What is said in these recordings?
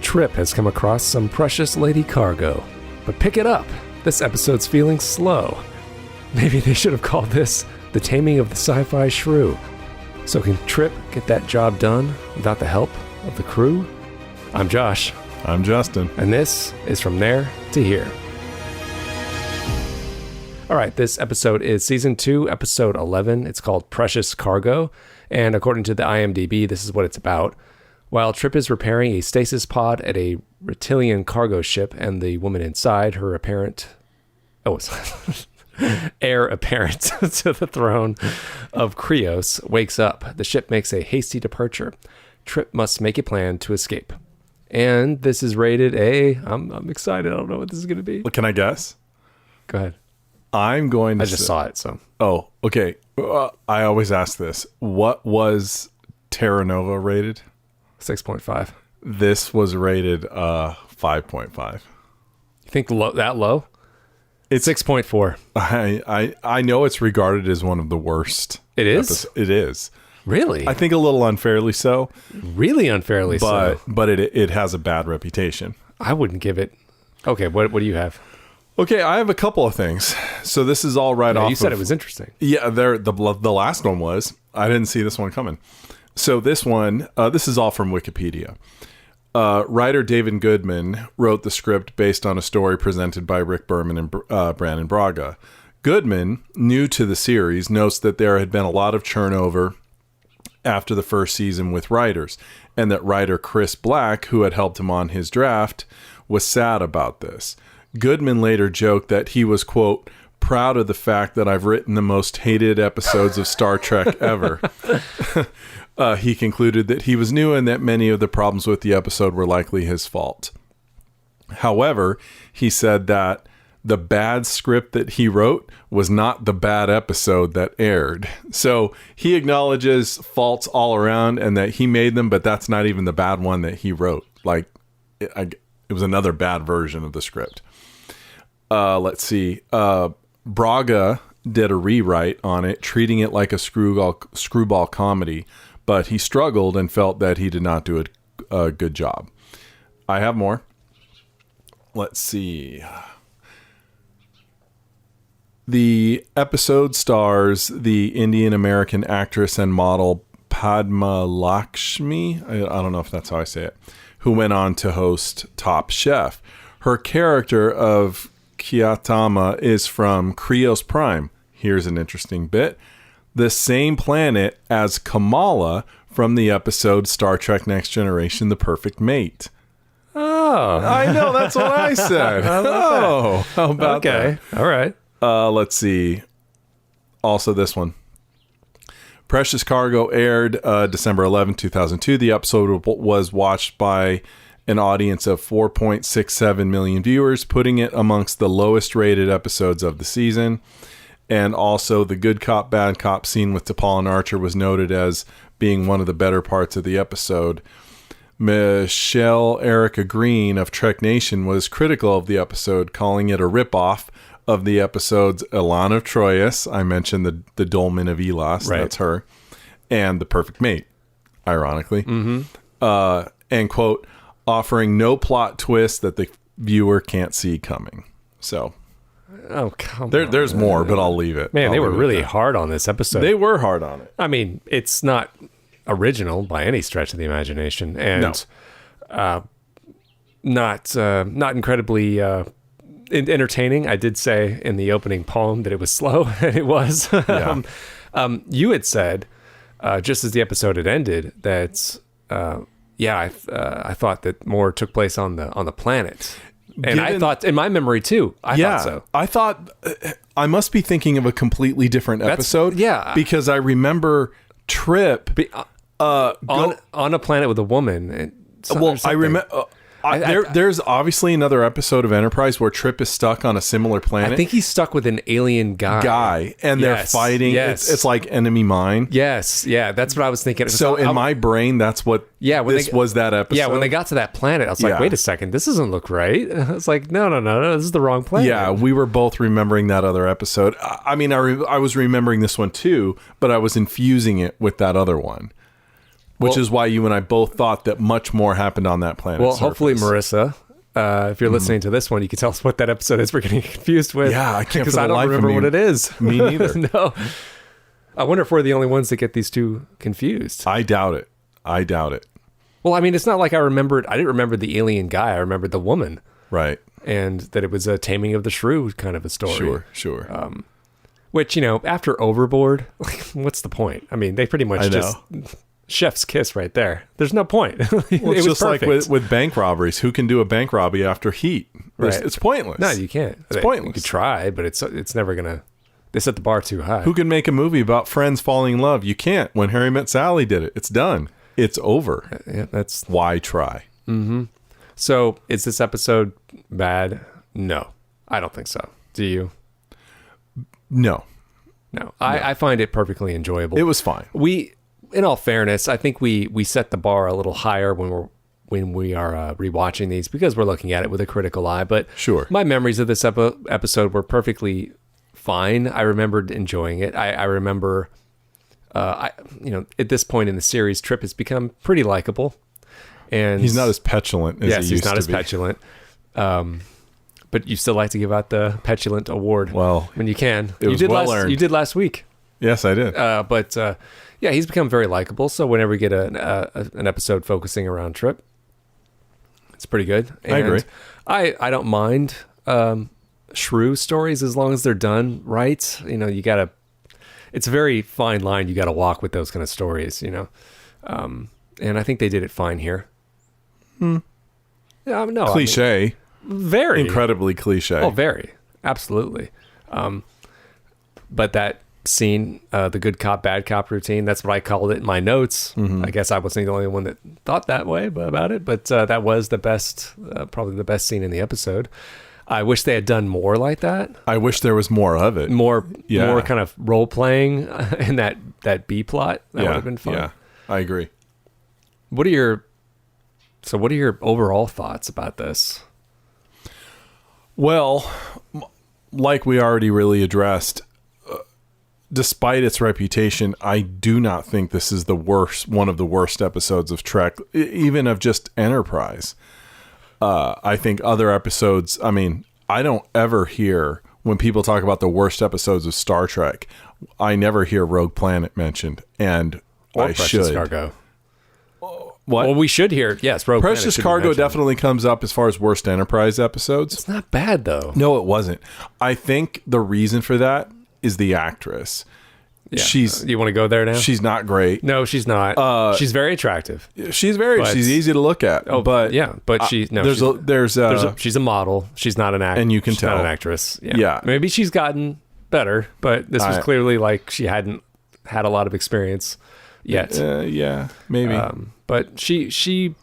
Trip has come across some precious lady cargo. But pick it up. This episode's feeling slow. Maybe they should have called this The Taming of the Sci-Fi Shrew. So can Trip get that job done without the help of the crew? I'm Josh. I'm Justin. And this is From There to Here. All right, this episode is Season 2, Episode 11. It's called Precious Cargo. And according to the IMDb, this is what it's about. While Trip is repairing a stasis pod at a Reptilian cargo ship and the woman inside, her heir apparent to the throne of Krios, wakes up. The ship makes a hasty departure. Trip must make a plan to escape. And this is rated A. I'm excited. I don't know what this is going to be. Well, can I guess? Go ahead. I'm going to I just saw it, so. Oh, okay. I always ask this. What was Terra Nova rated? 6.5. This was rated 5.5. You think that low? It's 6.4. I know it's regarded as one of the worst. It is? It is. Really? I think a little unfairly so. Really unfairly so. But it has a bad reputation. I wouldn't give it. Okay, what do you have? Okay, I have a couple of things. So this is all right off. You said it was interesting. Yeah, the last one was. I didn't see this one coming. So this one, this is all from Wikipedia. Writer David Goodman wrote the script based on a story presented by Rick Berman and Brandon Braga. Goodman, new to the series, notes that there had been a lot of turnover after the first season with writers, and that writer Chris Black, who had helped him on his draft, was sad about this. Goodman later joked that he was, quote, proud of the fact that I've written the most hated episodes of Star Trek ever. He concluded that he was new and that many of the problems with the episode were likely his fault. However, he said that the bad script that he wrote was not the bad episode that aired. So he acknowledges faults all around and that he made them, but that's not even the bad one that he wrote. Like, it was another bad version of the script. Let's see. Braga did a rewrite on it, treating it like a screwball comedy, but he struggled and felt that he did not do a good job. I have more. Let's see. The episode stars the Indian American actress and model Padma Lakshmi. I don't know if that's how I say it, who went on to host Top Chef. Her character of Kyatama is from Krios Prime. Here's an interesting bit. The same planet as Kamala from the episode Star Trek Next Generation, The Perfect Mate. Oh. I know, that's what I said. How about that? All right. Let's see. Also this one. Precious Cargo aired December 11, 2002. The episode was watched by an audience of 4.67 million viewers, putting it amongst the lowest rated episodes of the season. And also the good cop, bad cop scene with T'Pol and Archer was noted as being one of the better parts of the episode. Michelle Erica Green of Trek Nation was critical of the episode, calling it a ripoff of the episodes Ilana Troyes, I mentioned the Dolmen of Elos, right. That's her, and The Perfect Mate, ironically. Mm-hmm. And, quote, offering no plot twist that the viewer can't see coming. So, come on. There's more, but I'll leave it. Man, they were really hard on this episode. They were hard on it. I mean, it's not original by any stretch of the imagination, and not incredibly entertaining. I did say in the opening poem that it was slow, and it was. Yeah. You had said, just as the episode had ended, that I thought that more took place on the planet. And I thought, in my memory too, I thought so. I thought I must be thinking of a completely different episode. Because I remember Trip on a planet with a woman. And I remember. There's obviously another episode of Enterprise where Trip is stuck on a similar planet. I think he's stuck with an alien guy. And they're fighting. Yes. It's like Enemy Mine. Yes. Yeah, that's what I was thinking. So in my brain, that's what was that episode. Yeah, when they got to that planet, I was like, wait a second, this doesn't look right. I was like, no, this is the wrong planet. Yeah, we were both remembering that other episode. I mean, I was remembering this one too, but I was infusing it with that other one. Which is why you and I both thought that much more happened on that planet. Well, hopefully, Marissa, if you're listening to this one, you can tell us what that episode is we're getting confused with. Yeah, I can't because I don't remember what it is. Me neither. No. I wonder if we're the only ones that get these two confused. I doubt it. Well, I mean, it's not like I didn't remember the alien guy. I remembered the woman. Right. And that it was a taming of the shrew kind of a story. Sure. Which, after Overboard, what's the point? I mean, they pretty much just chef's kiss right there. There's no point. Well, it's just perfect. Like with bank robberies. Who can do a bank robbery after Heat? Right. It's pointless. No, you can't. It's pointless. You could try, but it's never going to... They set the bar too high. Who can make a movie about friends falling in love? You can't. When Harry Met Sally did it, it's done. It's over. Yeah, that's... Why try? Mm-hmm. So, is this episode bad? No. I don't think so. Do you? No. I find it perfectly enjoyable. It was fine. In all fairness, I think we set the bar a little higher when we are rewatching these because we're looking at it with a critical eye. But sure, my memories of this episode were perfectly fine. I remembered enjoying it. I remember, at this point in the series, Trip has become pretty likable, and he's not as petulant as he used to be. Yes, he's not as petulant. But you still like to give out the petulant award. Well, when you can. You did last week. Yes, I did. But he's become very likable. So whenever we get an episode focusing around Trip, it's pretty good. And I agree. I don't mind shrew stories as long as they're done right. You gotta. It's a very fine line you got to walk with those kind of stories. And I think they did it fine here. No, cliche. I mean, very incredibly cliche. Oh, very, absolutely. But that scene, the good cop, bad cop routine, that's what I called it in my notes. I guess I wasn't the only one that thought that way about it, but that was the best, probably the best scene in the episode. I wish they had done more like that. I wish there was more of it. More kind of role playing in that B plot. That would have been fun. Yeah, I agree. What are your overall thoughts about this? Well, like we already really addressed, despite its reputation, I do not think this is one of the worst episodes of Trek, even of just Enterprise. I think other episodes, I don't ever hear, when people talk about the worst episodes of Star Trek, I never hear Rogue Planet mentioned, and or I Precious should. Cargo. What? Well, we should hear, yes, Rogue Planet Precious Cargo definitely comes up as far as worst Enterprise episodes. It's not bad, though. No, it wasn't. I think the reason for that is the actress. Yeah. You want to go there now? She's not great. No, she's not. She's very attractive. She's easy to look at. Oh, but yeah, but she's a model. She's not an actress, and you can she's tell not an actress. Yeah, maybe she's gotten better, but this was clearly like she hadn't had a lot of experience yet. Yeah, maybe. But she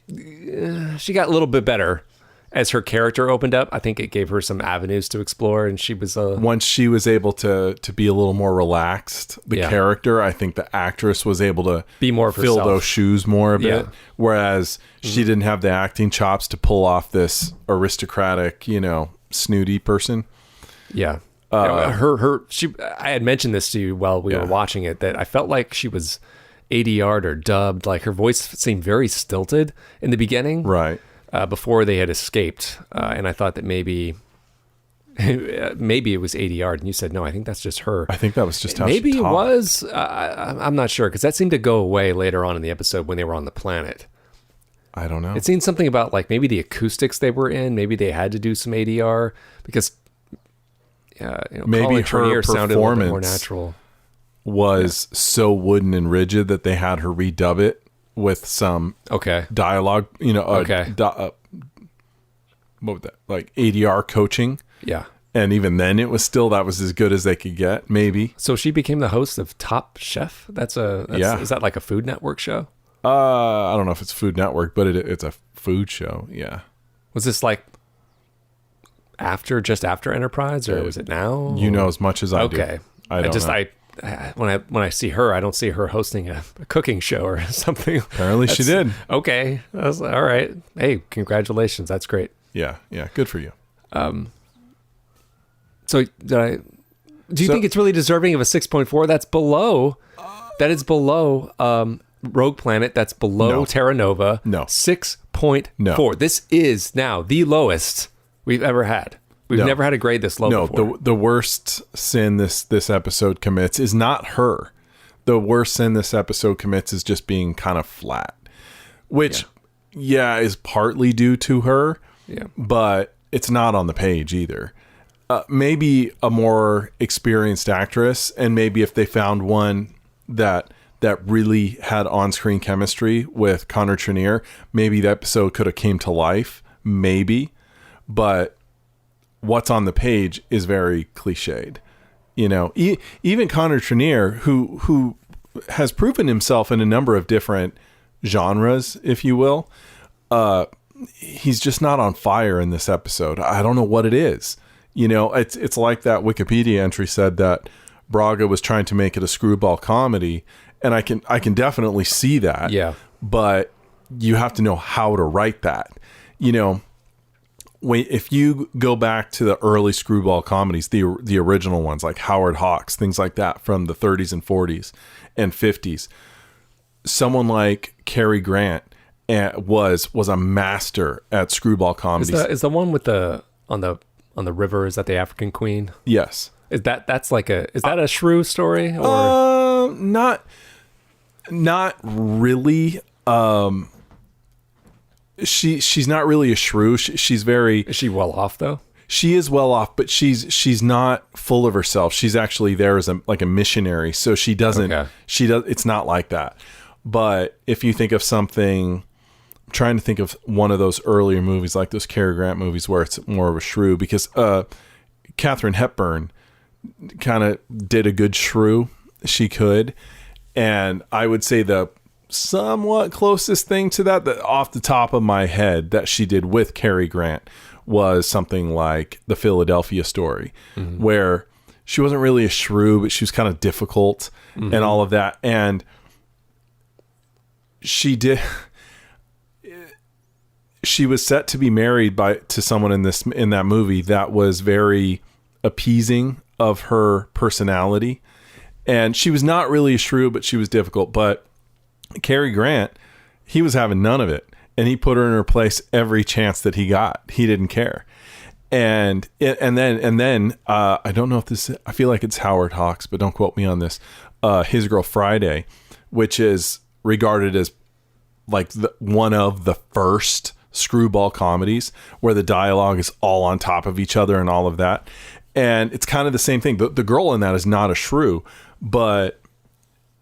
got a little bit better as her character opened up. I think it gave her some avenues to explore, and she was once she was able to be a little more relaxed. The character, I think the actress was able to be more fill those shoes more a bit, whereas she didn't have the acting chops to pull off this aristocratic, snooty person. Yeah. I had mentioned this to you while we were watching it, that I felt like she was ADR'd or dubbed. Like her voice seemed very stilted in the beginning, right? Before they had escaped, and I thought that maybe it was ADR'd, and you said no. I think that's just her. I think that was just how maybe she it talked. was. I'm not sure, because that seemed to go away later on in the episode when they were on the planet. I don't know. It seemed something about like maybe the acoustics they were in. Maybe they had to do some ADR because maybe Colin her Trenier sounded a little bit more performance natural. Was so wooden and rigid that they had her redub it with some dialogue. What was that? Like ADR coaching. Yeah. And even then, it was still, that was as good as they could get, maybe. So she became the host of Top Chef. Is that like a Food Network show? I don't know if it's Food Network, but it's a food show. Yeah. Was this like just after Enterprise, or was it now? You know as much as I do. Okay. When I see her, I don't see her hosting a cooking show or something. Apparently she did. Okay. I was like, all right. Hey, congratulations. That's great. Yeah. Good for you. So do you think it's really deserving of a 6.4? That is below Rogue Planet that's below No. Terra Nova. No. 6.4. No. This is now the lowest we've ever had. We've No. never had a grade this low before. No, the worst sin this episode commits is not her. The worst sin this episode commits is just being kind of flat, which, is partly due to her, but it's not on the page either. Maybe a more experienced actress, and maybe if they found one that really had on-screen chemistry with Connor Trinneer, maybe the episode could have came to life, maybe, but what's on the page is very cliched. You know, even Connor Trinneer, who has proven himself in a number of different genres, if you will, he's just not on fire in this episode. I don't know what it is. You know, it's like that Wikipedia entry said that Braga was trying to make it a screwball comedy, and I can definitely see that. Yeah. But you have to know how to write that. You know, if you go back to the early screwball comedies, the original ones like Howard Hawks, things like that from the 30s and 40s and 50s, someone like Cary Grant was a master at screwball comedies. Is the one with on the river, is that the African Queen? Yes. Is that a shrew story? Or Not really. She's not really a shrew. She's very. Is she well off though? She is well off, but she's not full of herself. She's actually there as a missionary, so she doesn't. Okay. It's not like that. But if you think of something, I'm trying to think of one of those earlier movies, like those Cary Grant movies, where it's more of a shrew, because Katharine Hepburn kind of did a good shrew. She could, and I would say the somewhat closest thing to that off the top of my head that she did with Cary Grant was something like The Philadelphia Story, where she wasn't really a shrew, but she was kind of difficult and all of that. And she was set to be married to someone in that movie that was very appeasing of her personality. And she was not really a shrew, but she was difficult. But Cary Grant, he was having none of it, and he put her in her place every chance that he got. He didn't care. And then I don't know if I feel like it's Howard Hawks, but don't quote me on this. His Girl Friday, which is regarded as like one of the first screwball comedies where the dialogue is all on top of each other and all of that. And it's kind of the same thing. The girl in that is not a shrew, but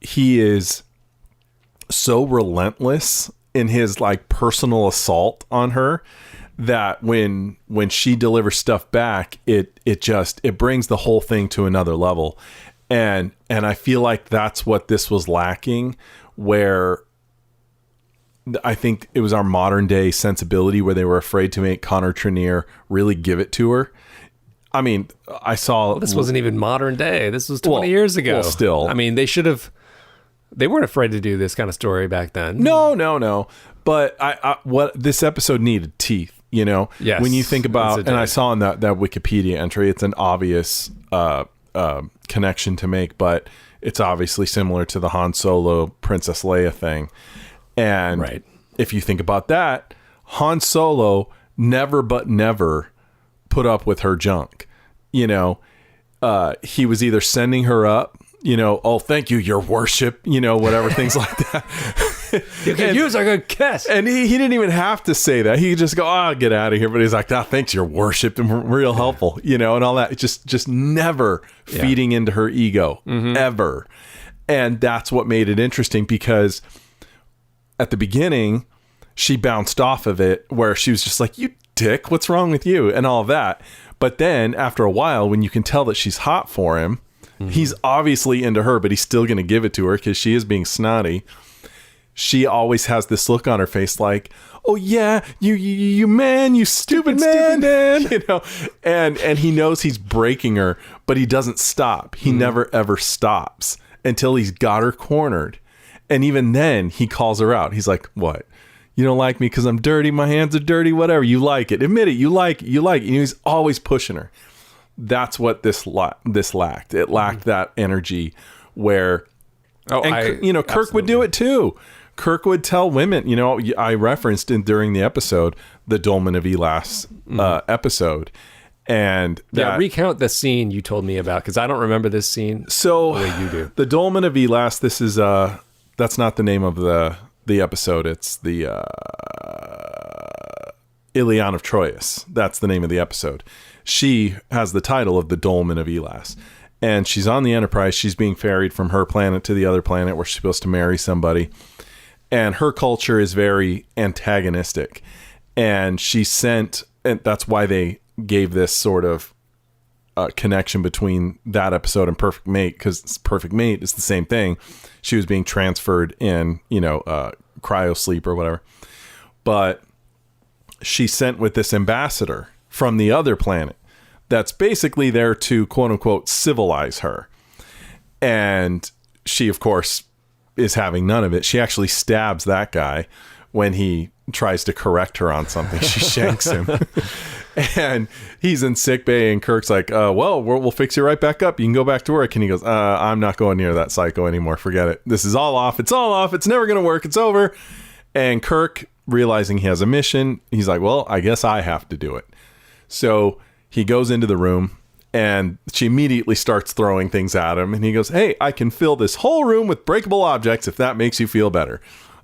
he is so relentless in his like personal assault on her that when she delivers stuff back, it brings the whole thing to another level. And I feel like that's what this was lacking, where I think it was our modern day sensibility where they were afraid to make Connor Trinneer really give it to her. I mean, I saw... Well, this wasn't even modern day. This was 20 years ago. Well, still. I mean, they weren't afraid to do this kind of story back then. No. But what this episode needed teeth, you know? Yes. When you think about... And I saw in that Wikipedia entry, it's an obvious connection to make, but it's obviously similar to the Han Solo Princess Leia thing. And right. If you think about that, Han Solo never put up with her junk. You know, he was either sending her up, you know, oh, thank you, your worship, you know, whatever, things like that. You can use a good kiss. And he didn't even have to say that. He could just go, oh, get out of here. But he's like, thanks, your worship, and real helpful, you know, and all that. Just never feeding into her ego, ever. And that's what made it interesting, because at the beginning, she bounced off of it, where she was just like, you dick, what's wrong with you? And all of that. But then after a while, when you can tell that she's hot for him, he's obviously into her, but he's still going to give it to her because she is being snotty. She always has this look on her face like, oh yeah, you man, you stupid man. You know, and he knows he's breaking her, but he doesn't stop. He never ever stops until he's got her cornered. And even then he calls her out. He's like, what? You don't like me because I'm dirty? My hands are dirty? Whatever. You like it. Admit it. You like it. And he's always pushing her. That's what this lacked. It lacked that energy where Oh, And Kirk would do it too. Kirk would tell women, I referenced during the episode, the Dolmen of Elas episode. And recount the scene you told me about, because I don't remember this scene the way you do. The Dolmen of Elas, this is, that's not the name of the episode. It's the Ilion of Troyes. That's the name of the episode. She has the title of the Dolmen of Elas. And she's on the Enterprise. She's being ferried from her planet to the other planet where she's supposed to marry somebody. And her culture is very antagonistic. And and that's why they gave this sort of connection between that episode and Perfect Mate, because Perfect Mate is the same thing. She was being transferred in, cryo sleep or whatever. But she's sent with this ambassador from the other planet that's basically there to, quote unquote, civilize her. And she, of course, is having none of it. She actually stabs that guy when he tries to correct her on something. She shanks him. And he's in sickbay, and Kirk's like, we'll fix you right back up. You can go back to work. And he goes, I'm not going near that psycho anymore. Forget it. This is all off. It's all off. It's never going to work. It's over. And Kirk, realizing he has a mission, he's like, well, I guess I have to do it. So he goes into the room, and she immediately starts throwing things at him. And he goes, hey, I can fill this whole room with breakable objects if that makes you feel better.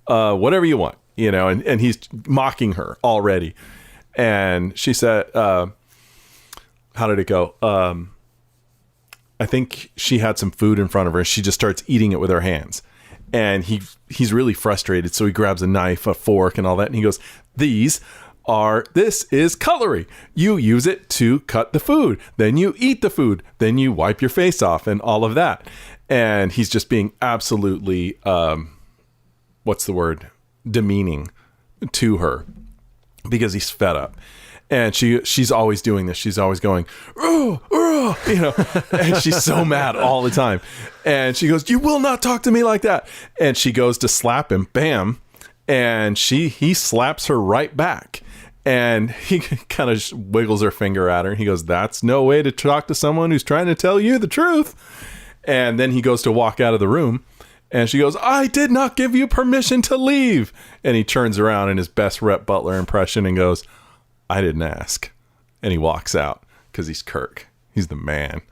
Whatever you want, and he's mocking her already. And she said, how did it go? I think she had some food in front of her, and she just starts eating it with her hands. And he's really frustrated. So he grabs a knife, a fork, and all that. And he goes, this is cutlery. You use it to cut the food. Then you eat the food. Then you wipe your face off and all of that. And he's just being absolutely, demeaning to her because he's fed up. And she's always doing this. She's always going, and she's so mad all the time. And she goes, you will not talk to me like that. And she goes to slap him. Bam. And he slaps her right back. And he kind of wiggles her finger at her. And he goes, that's no way to talk to someone who's trying to tell you the truth. And then he goes to walk out of the room. And she goes, I did not give you permission to leave. And he turns around in his best Rhett Butler impression and goes, I didn't ask. And he walks out because he's Kirk. He's the man.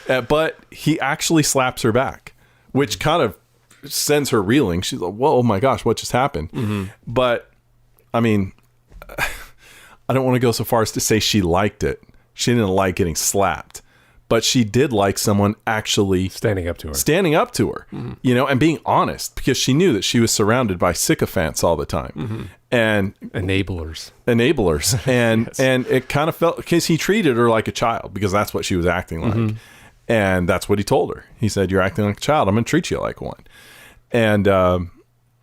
But he actually slaps her back, which kind of sends her reeling. She's like, whoa, oh my gosh, what just happened? Mm-hmm. But, I mean, I don't want to go so far as to say she liked it. She didn't like getting slapped. But she did like someone actually standing up to her, mm-hmm. And being honest, because she knew that she was surrounded by sycophants all the time. Mm-hmm. And enablers. And, yes. And it kind of felt, because he treated her like a child, because that's what she was acting like. Mm-hmm. And that's what he told her. He said, you're acting like a child. I'm going to treat you like one. And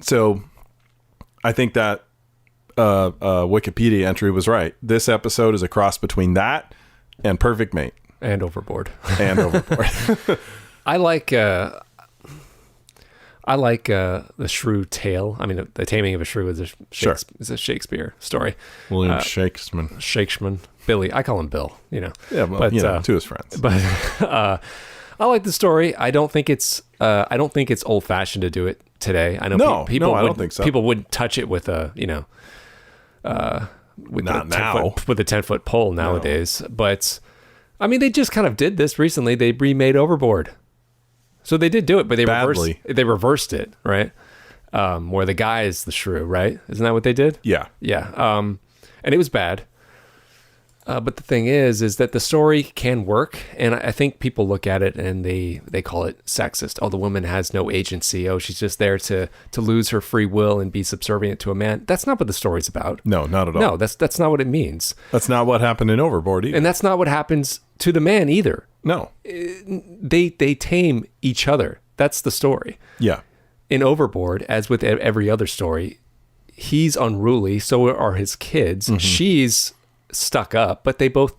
so I think that Wikipedia entry was right. This episode is a cross between that and Perfect Mate. And Overboard. I like the shrew tale. I mean, the taming of a shrew is a Shakespeare story. William Shakespeare. Billy. I call him Bill. Yeah, well, to his friends. But I like the story. I don't think it's old fashioned to do it today. I know I don't think so. People wouldn't touch it with a with not now with a 10-foot pole nowadays. No. But I mean, they just kind of did this recently. They remade Overboard. So they did do it, but they reversed it, right? Where the guy is the shrew, right? Isn't that what they did? Yeah. Yeah. And it was bad. But the thing is that the story can work. And I think people look at it and they call it sexist. Oh, the woman has no agency. Oh, she's just there to lose her free will and be subservient to a man. That's not what the story's about. No, not at all. No, that's not what it means. That's not what happened in Overboard either. And that's not what happens to the man either. No. They tame each other. That's the story. Yeah. In Overboard, as with every other story, he's unruly. So are his kids. Mm-hmm. She's stuck up, but they both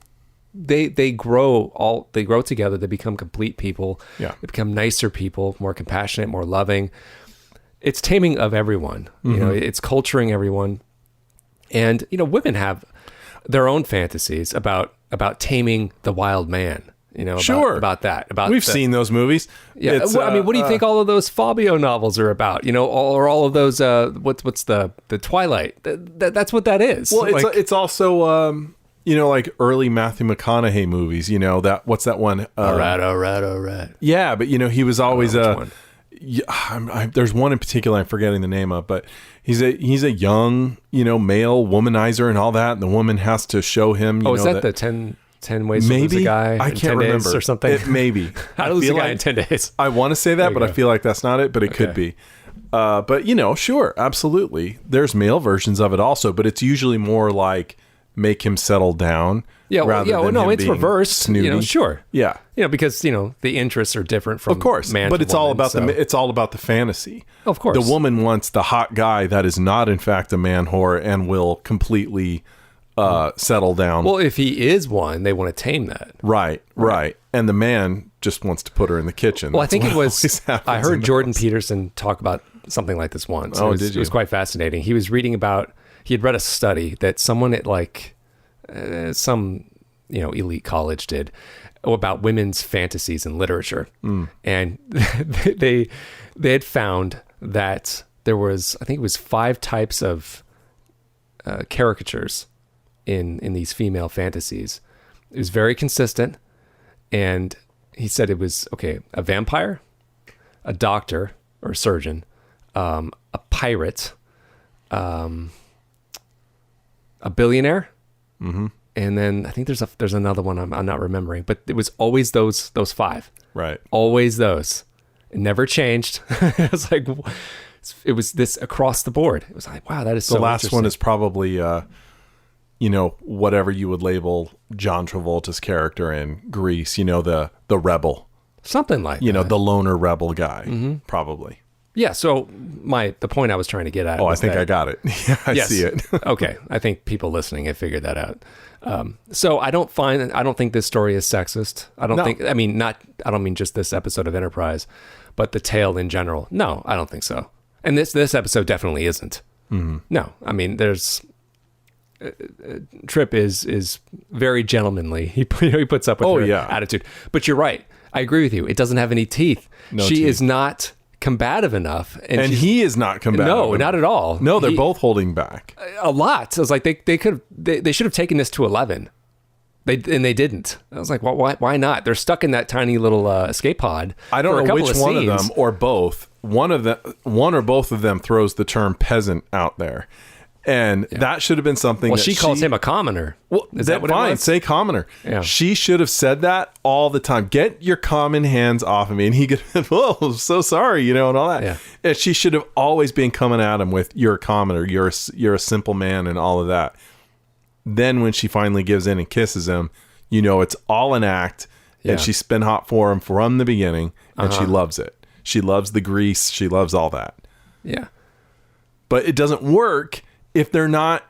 they grow together. They become complete people. Yeah. They become nicer people, more compassionate, more loving. It's taming of everyone. Mm-hmm. It's culturing everyone. And women have their own fantasies about taming the wild man. about that. About we've seen those movies. Yeah, I mean, what do you think all of those Fabio novels are about? Or all of those what's the Twilight? That's what that is. Well, it's also like early Matthew McConaughey movies. What's that one? All right. Yeah, but he was always there's one in particular I'm forgetting the name of, but he's a young male womanizer and all that, and the woman has to show him. Is that the 10 ways to lose a guy? I can't remember or something. Maybe How to lose a guy in 10 days. I want to say that, but I feel like that's not it. But it could be. But sure, absolutely. There's male versions of it also, but it's usually more like make him settle down. Yeah, it's reversed. Snooty. Sure. Yeah, because the interests are different from of course, man but to it's woman, all about it's all about the fantasy. Of course, the woman wants the hot guy that is not in fact a man whore and will completely settle down. Well, if he is one, they want to tame that. Right. And the man just wants to put her in the kitchen. Well, I think it was. I heard Jordan house. Peterson talk about something like this once. Oh, did you? It was quite fascinating. He was reading about. He had read a study that someone at some elite college did about women's fantasies in literature, and they had found that there was, I think it was 5 types of caricatures in these female fantasies. It was very consistent, and he said it was a vampire, a doctor or a surgeon, a pirate, a billionaire, and then I think there's another one I'm not remembering, but it was always those 5. Right. Always those. It never changed. It was like it was this across the board. It was like, wow, that is so the last one is probably whatever you would label John Travolta's character in Grease, the rebel. Something like that. The loner rebel guy, probably. Yeah, so the point I was trying to get at. Oh, I think I got it. Yeah, I see it. Okay, I think people listening have figured that out. So I don't think this story is sexist. I don't mean just this episode of Enterprise, but the tale in general. No, I don't think so. And this episode definitely isn't. Mm-hmm. No, I mean there's. Trip is very gentlemanly. He puts up with her attitude. But you're right. I agree with you. It doesn't have any teeth. She is not combative enough, and he is not combative. No, not at all. No, they're both holding back a lot. So I was like, they should have taken this to 11. They didn't. I was like, well, why not? They're stuck in that tiny little escape pod. I don't know which one of them or both. One or both of them throws the term peasant out there. And that should have been something. Well, she calls him a commoner. Well, is that what fine? It was? Say commoner. Yeah. She should have said that all the time. Get your common hands off of me. And he could, oh, so sorry, and all that. Yeah. And she should have always been coming at him with, you're a commoner, you're a simple man, and all of that. Then when she finally gives in and kisses him, it's all an act. Yeah. And she's been hot for him from the beginning, and she loves it. She loves the grease. She loves all that. Yeah. But it doesn't work if they're not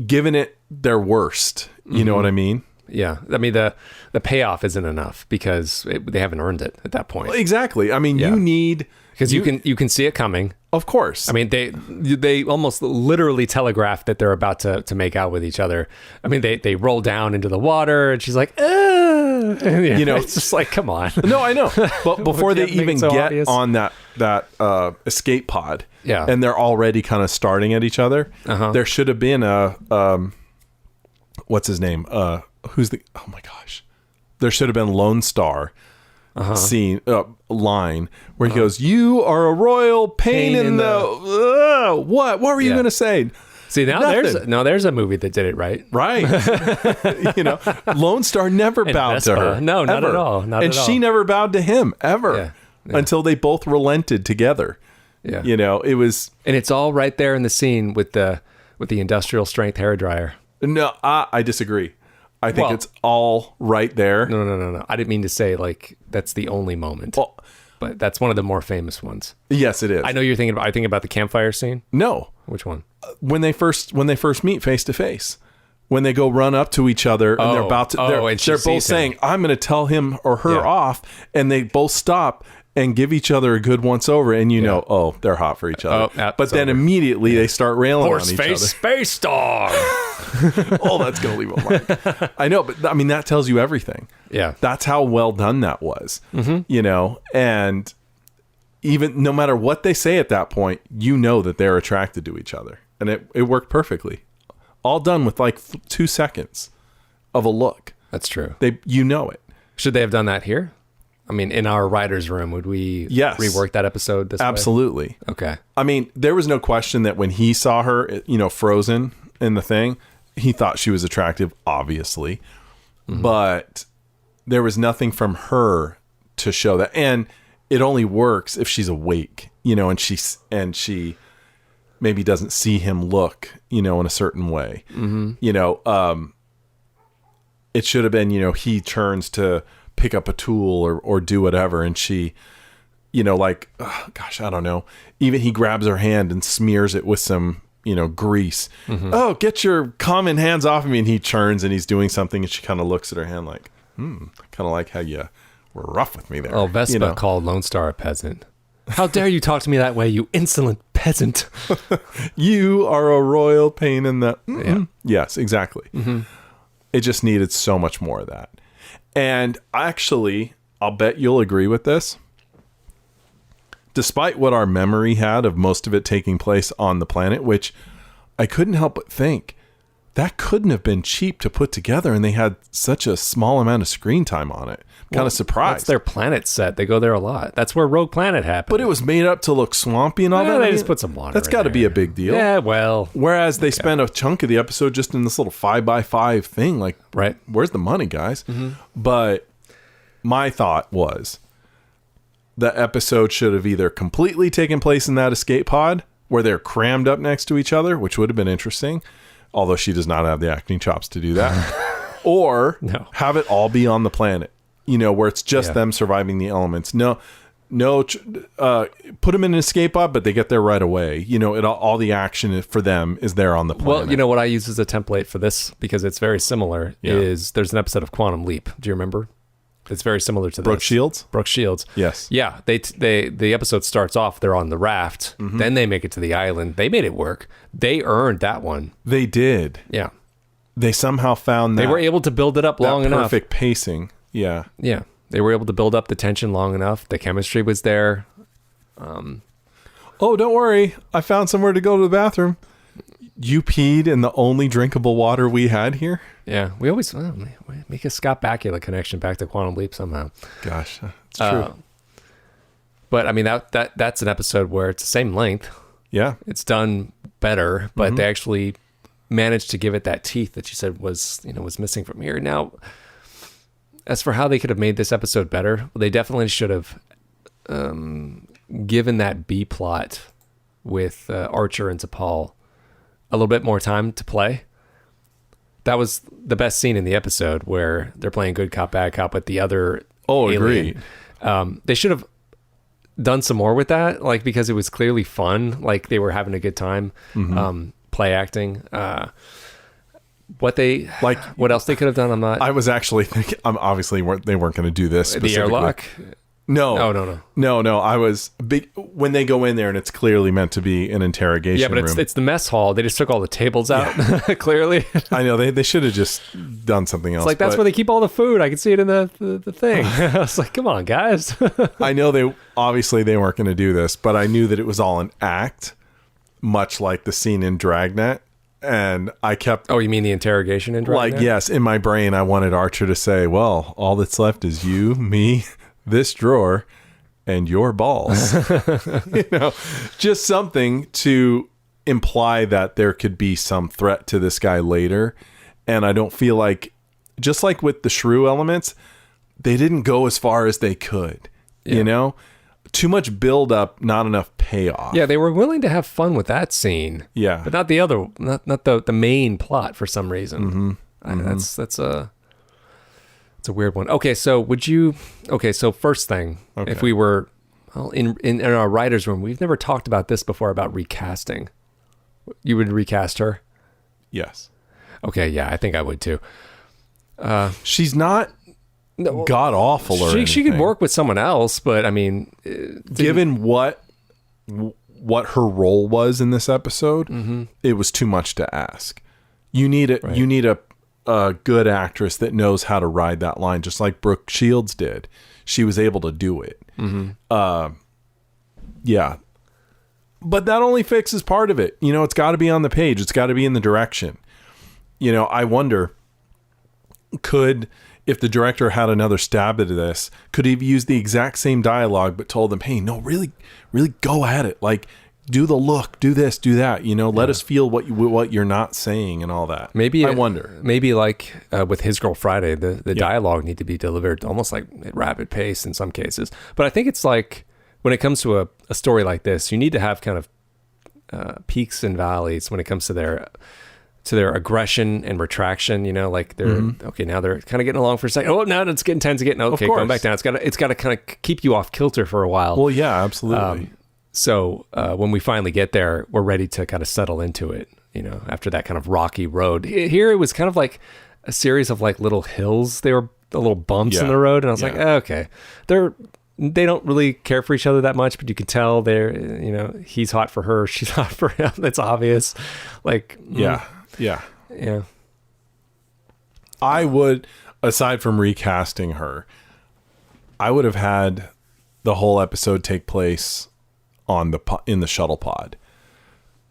giving it their worst. You know what I mean? Yeah. I mean, the payoff isn't enough because they haven't earned it at that point. Well, exactly. I mean, you need... Because you can see it coming. Of course. I mean, they almost literally telegraph that they're about to make out with each other. I mean, they roll down into the water and she's like, and, it's just like, come on. No, I know. But before they even get obvious on that escape pod, and they're already kind of starting at each other, there should have been a, what's his name? Oh my gosh. There should have been Lone Star scene line where he goes, "You are a royal pain in the what were you going to say?" See, now there's a movie that did it right. Lone Star never bowed to her. No, not ever. at all. And she never bowed to him ever until they both relented together. Yeah. It was, and it's all right there in the scene with the industrial strength hairdryer. No, I disagree. I think it's all right there. No. I didn't mean to say like that's the only moment. Well, but that's one of the more famous ones. Yes, it is. I know you're thinking about the campfire scene. No, which one? When they first meet face to face, when they go run up to each other and they're about to, they're both saying, "I'm going to tell him or her off," and they both stop and give each other a good once over, and you know, oh, they're hot for each other. But then immediately they start railing on each other. Horse-face space dog. Oh, that's going to leave a mark. I know, but I mean, that tells you everything. Yeah. That's how well done that was, you know, and even no matter what they say at that point, you know that they're attracted to each other, and it worked perfectly. All done with like 2 seconds of a look. That's true. You know it. Should they have done that here? I mean, in our writer's room, would we rework that episode this way? Absolutely. Okay. I mean, there was no question that when he saw her, you know, frozen in the thing, he thought she was attractive, obviously. But there was nothing from her to show that. And it only works if she's awake, you know, and she maybe doesn't see him look, you know, in a certain way. You know, it should have been, you know, he turns to pick up a tool or do whatever, and she, you know, like, oh, gosh, I don't know. Even he grabs her hand and smears it with some, you know, grease. Oh, get your common hands off of me. And he turns and he's doing something, and she kind of looks at her hand like, kind of like how you were rough with me there. Oh, Vespa, you know, called Lone Star a peasant. How dare you talk to me that way, you insolent peasant. You are a royal pain in the... Yes, exactly. It just needed so much more of that. And actually, I'll bet you'll agree with this. Despite what our memory had of most of it taking place on the planet, which I couldn't help but think, that couldn't have been cheap to put together, and they had such a small amount of screen time on it. Kind of surprised. That's their planet set. They go there a lot. That's where Rogue Planet happened. But it was made up to look swampy and all that. They just put some water. That's got to be a big deal. Yeah, well. Whereas they spent a chunk of the episode just in this little 5x5 thing. Like, right. Where's the money, guys? But my thought was the episode should have either completely taken place in that escape pod where they're crammed up next to each other, which would have been interesting, although she does not have the acting chops to do that, or have it all be on the planet. You know, where it's just them surviving the elements. Put them in an escape pod, but they get there right away. You know, all the action for them is there on the planet. Well, you know what I use as a template for this, because it's very similar, is there's an episode of Quantum Leap. Do you remember? It's very similar to this. Brooke Shields. Yes. Yeah. The episode starts off, they're on the raft. Then they make it to the island. They made it work. They earned that one. They did. Yeah. They somehow found that. They were able to build it up long enough. Perfect pacing. Yeah. Yeah. They were able to build up the tension long enough. The chemistry was there. Oh, don't worry. I found somewhere to go to the bathroom. You peed in the only drinkable water we had here? Yeah. We always make a Scott Bakula connection back to Quantum Leap somehow. Gosh, it's true. But I mean, that's an episode where it's the same length. Yeah. It's done better, but they actually managed to give it that teeth that you said was missing from here. Now, as for how they could have made this episode better, well, they definitely should have given that B plot with Archer and T'Pol a little bit more time to play. That was the best scene in the episode, where they're playing good cop, bad cop with the other alien. Agreed. They should have done some more with that, like, because it was clearly fun. Like, they were having a good time play acting. What else they could have done? I was actually thinking. Obviously, they weren't going to do this. The airlock. No. I was big when they go in there and it's clearly meant to be an interrogation room. Yeah, but it's the mess hall. They just took all the tables out. Clearly, I know they should have just done something else. It's like that's where they keep all the food. I can see it in the thing. I was like, come on, guys. I know they weren't going to do this, but I knew that it was all an act, much like the scene in Dragnet. And I kept... Oh, you mean the interrogation in Dragnet? Like, yes, in my brain, I wanted Archer to say, well, all that's left is you, me, this drawer, and your balls. You know, just something to imply that there could be some threat to this guy later. And I don't feel like, just like with the shrew elements, they didn't go as far as they could, you know? Too much build up, not enough payoff. Yeah, they were willing to have fun with that scene. Yeah. But not the other, not the main plot for some reason. That's a weird one. Okay, so first thing, if we were in our writer's room, we've never talked about this before, about recasting. You would recast her? Yes. Okay, yeah, I think I would too. She's not god awful or anything. She could work with someone else, but I mean, given what her role was in this episode, it was too much to ask. You need a good actress that knows how to ride that line, just like Brooke Shields did. She was able to do it. Yeah. But that only fixes part of it. It's got to be on the page. It's got to be in the direction. I wonder, if the director had another stab at this, could he have used the exact same dialogue but told them, hey, no, really, really go at it. Like, do the look, do this, do that. Let us feel what you're not saying and all that. Maybe I wonder. Maybe like with His Girl Friday, the dialogue need to be delivered almost like at rapid pace in some cases. But I think it's like when it comes to a story like this, you need to have kind of peaks and valleys when it comes to their aggression and retraction. Like they're okay, now they're kind of getting along for a second. Oh, now it's getting tense again. Okay, going back down. It's got to kind of keep you off kilter for a while. Well, yeah, absolutely. So when we finally get there, we're ready to kind of settle into it, after that kind of rocky road. Here it was kind of like a series of like little hills. They were the little bumps in the road. And I was like, okay, they don't really care for each other that much, but you can tell they're, he's hot for her. She's hot for him. That's obvious. Like, Yeah. I would, aside from recasting her, I would have had the whole episode take place in the shuttle pod.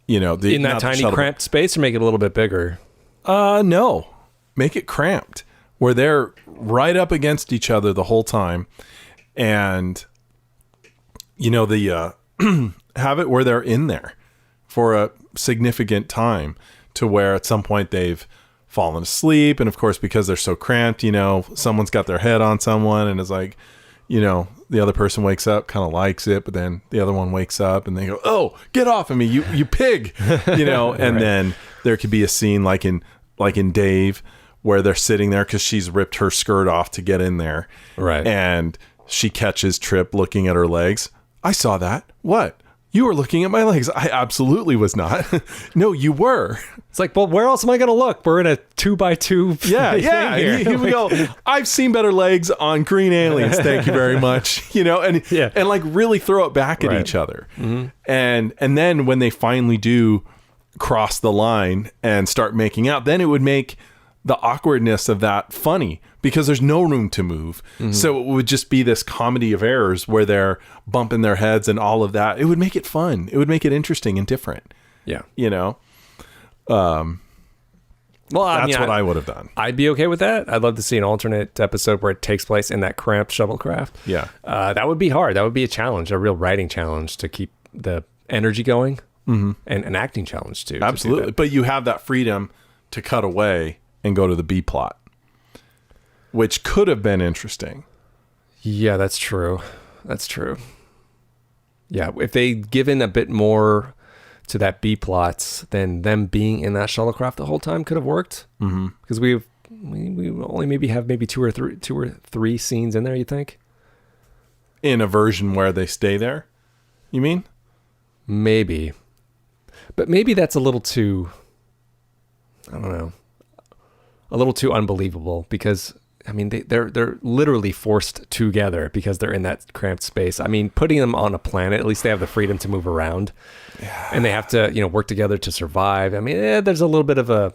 In that tiny cramped space, or make it a little bit bigger? No, make it cramped where they're right up against each other the whole time, and have it where they're in there for a significant time, to where at some point they've fallen asleep, and of course because they're so cramped, someone's got their head on someone and is like, the other person wakes up, kind of likes it, but then the other one wakes up and they go, oh, get off of me, you pig, and then there could be a scene like in Dave, where they're sitting there because she's ripped her skirt off to get in there, right? And she catches Trip looking at her legs. I saw that. What? You were looking at my legs. I absolutely was not. No, you were. It's like, well, where else am I going to look? We're in a 2x2. Yeah. Here we go. I've seen better legs on Green Aliens. Thank you very much. And like really throw it back at each other. And then when they finally do cross the line and start making out, then it would make the awkwardness of that funny, because there's no room to move. So it would just be this comedy of errors where they're bumping their heads and all of that. It would make it fun. It would make it interesting and different. Yeah. Well, that's what I would have done. I'd be okay with that. I'd love to see an alternate episode where it takes place in that cramped shuttlecraft. Yeah. That would be hard. That would be a challenge, a real writing challenge to keep the energy going, and an acting challenge too. Absolutely. But you have that freedom to cut away and go to the B plot, which could have been interesting. Yeah, that's true. Yeah, if they'd given a bit more to that B plots, then them being in that shuttlecraft the whole time could have worked. Because we only have two or three scenes in there. You think? In a version where they stay there, you mean? Maybe, but maybe that's a little too, I don't know, a little too unbelievable, because I mean they're literally forced together because they're in that cramped space. I mean, putting them on a planet, at least they have the freedom to move around, and they have to work together to survive. I mean, there's a little bit of a,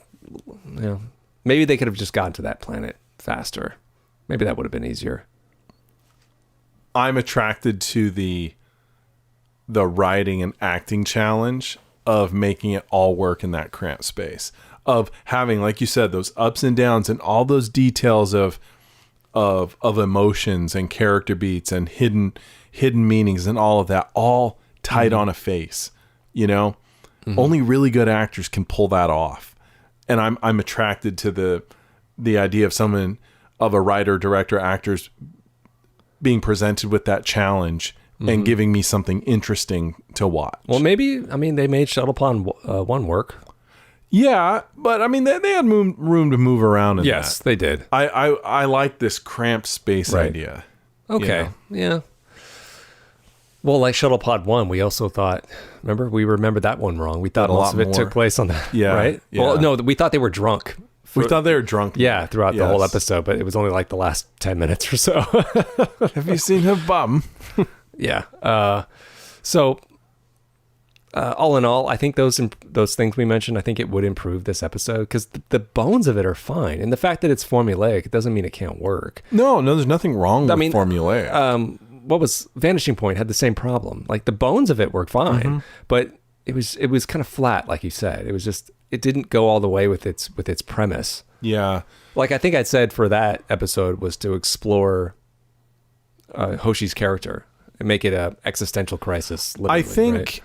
maybe they could have just gotten to that planet faster. Maybe that would have been easier. I'm attracted to the writing and acting challenge of making it all work in that cramped space, of having, like you said, those ups and downs and all those details of emotions and character beats and hidden meanings and all of that, all tied on a face. Only really good actors can pull that off, and I'm attracted to the idea of a writer, director, actors being presented with that challenge and giving me something interesting to watch. Well, maybe, they made Shuttlepod 1 work. Yeah, but they had room to move around in that. Yes, they did. I like this cramped space idea. Okay, yeah. Well, like Shuttlepod 1, we also thought, we remembered that one wrong. We thought most of it took place on that, right? Yeah. Well, no, we thought they were drunk We thought they were drunk. Yeah, throughout the whole Yes. episode, but it was only like the last 10 minutes or so. Have you seen her bum? Yeah. So all in all, I think those things we mentioned, I think it would improve this episode because the bones of it are fine. And the fact that it's formulaic, it doesn't mean it can't work. No, there's nothing wrong with formulaic. What was Vanishing Point had the same problem. Like the bones of it work fine, but it was kind of flat, like you said. It was just, it didn't go all the way with its premise. Yeah. Like I think I'd said for that episode was to explore Hoshi's character and make it a existential crisis. I think, right?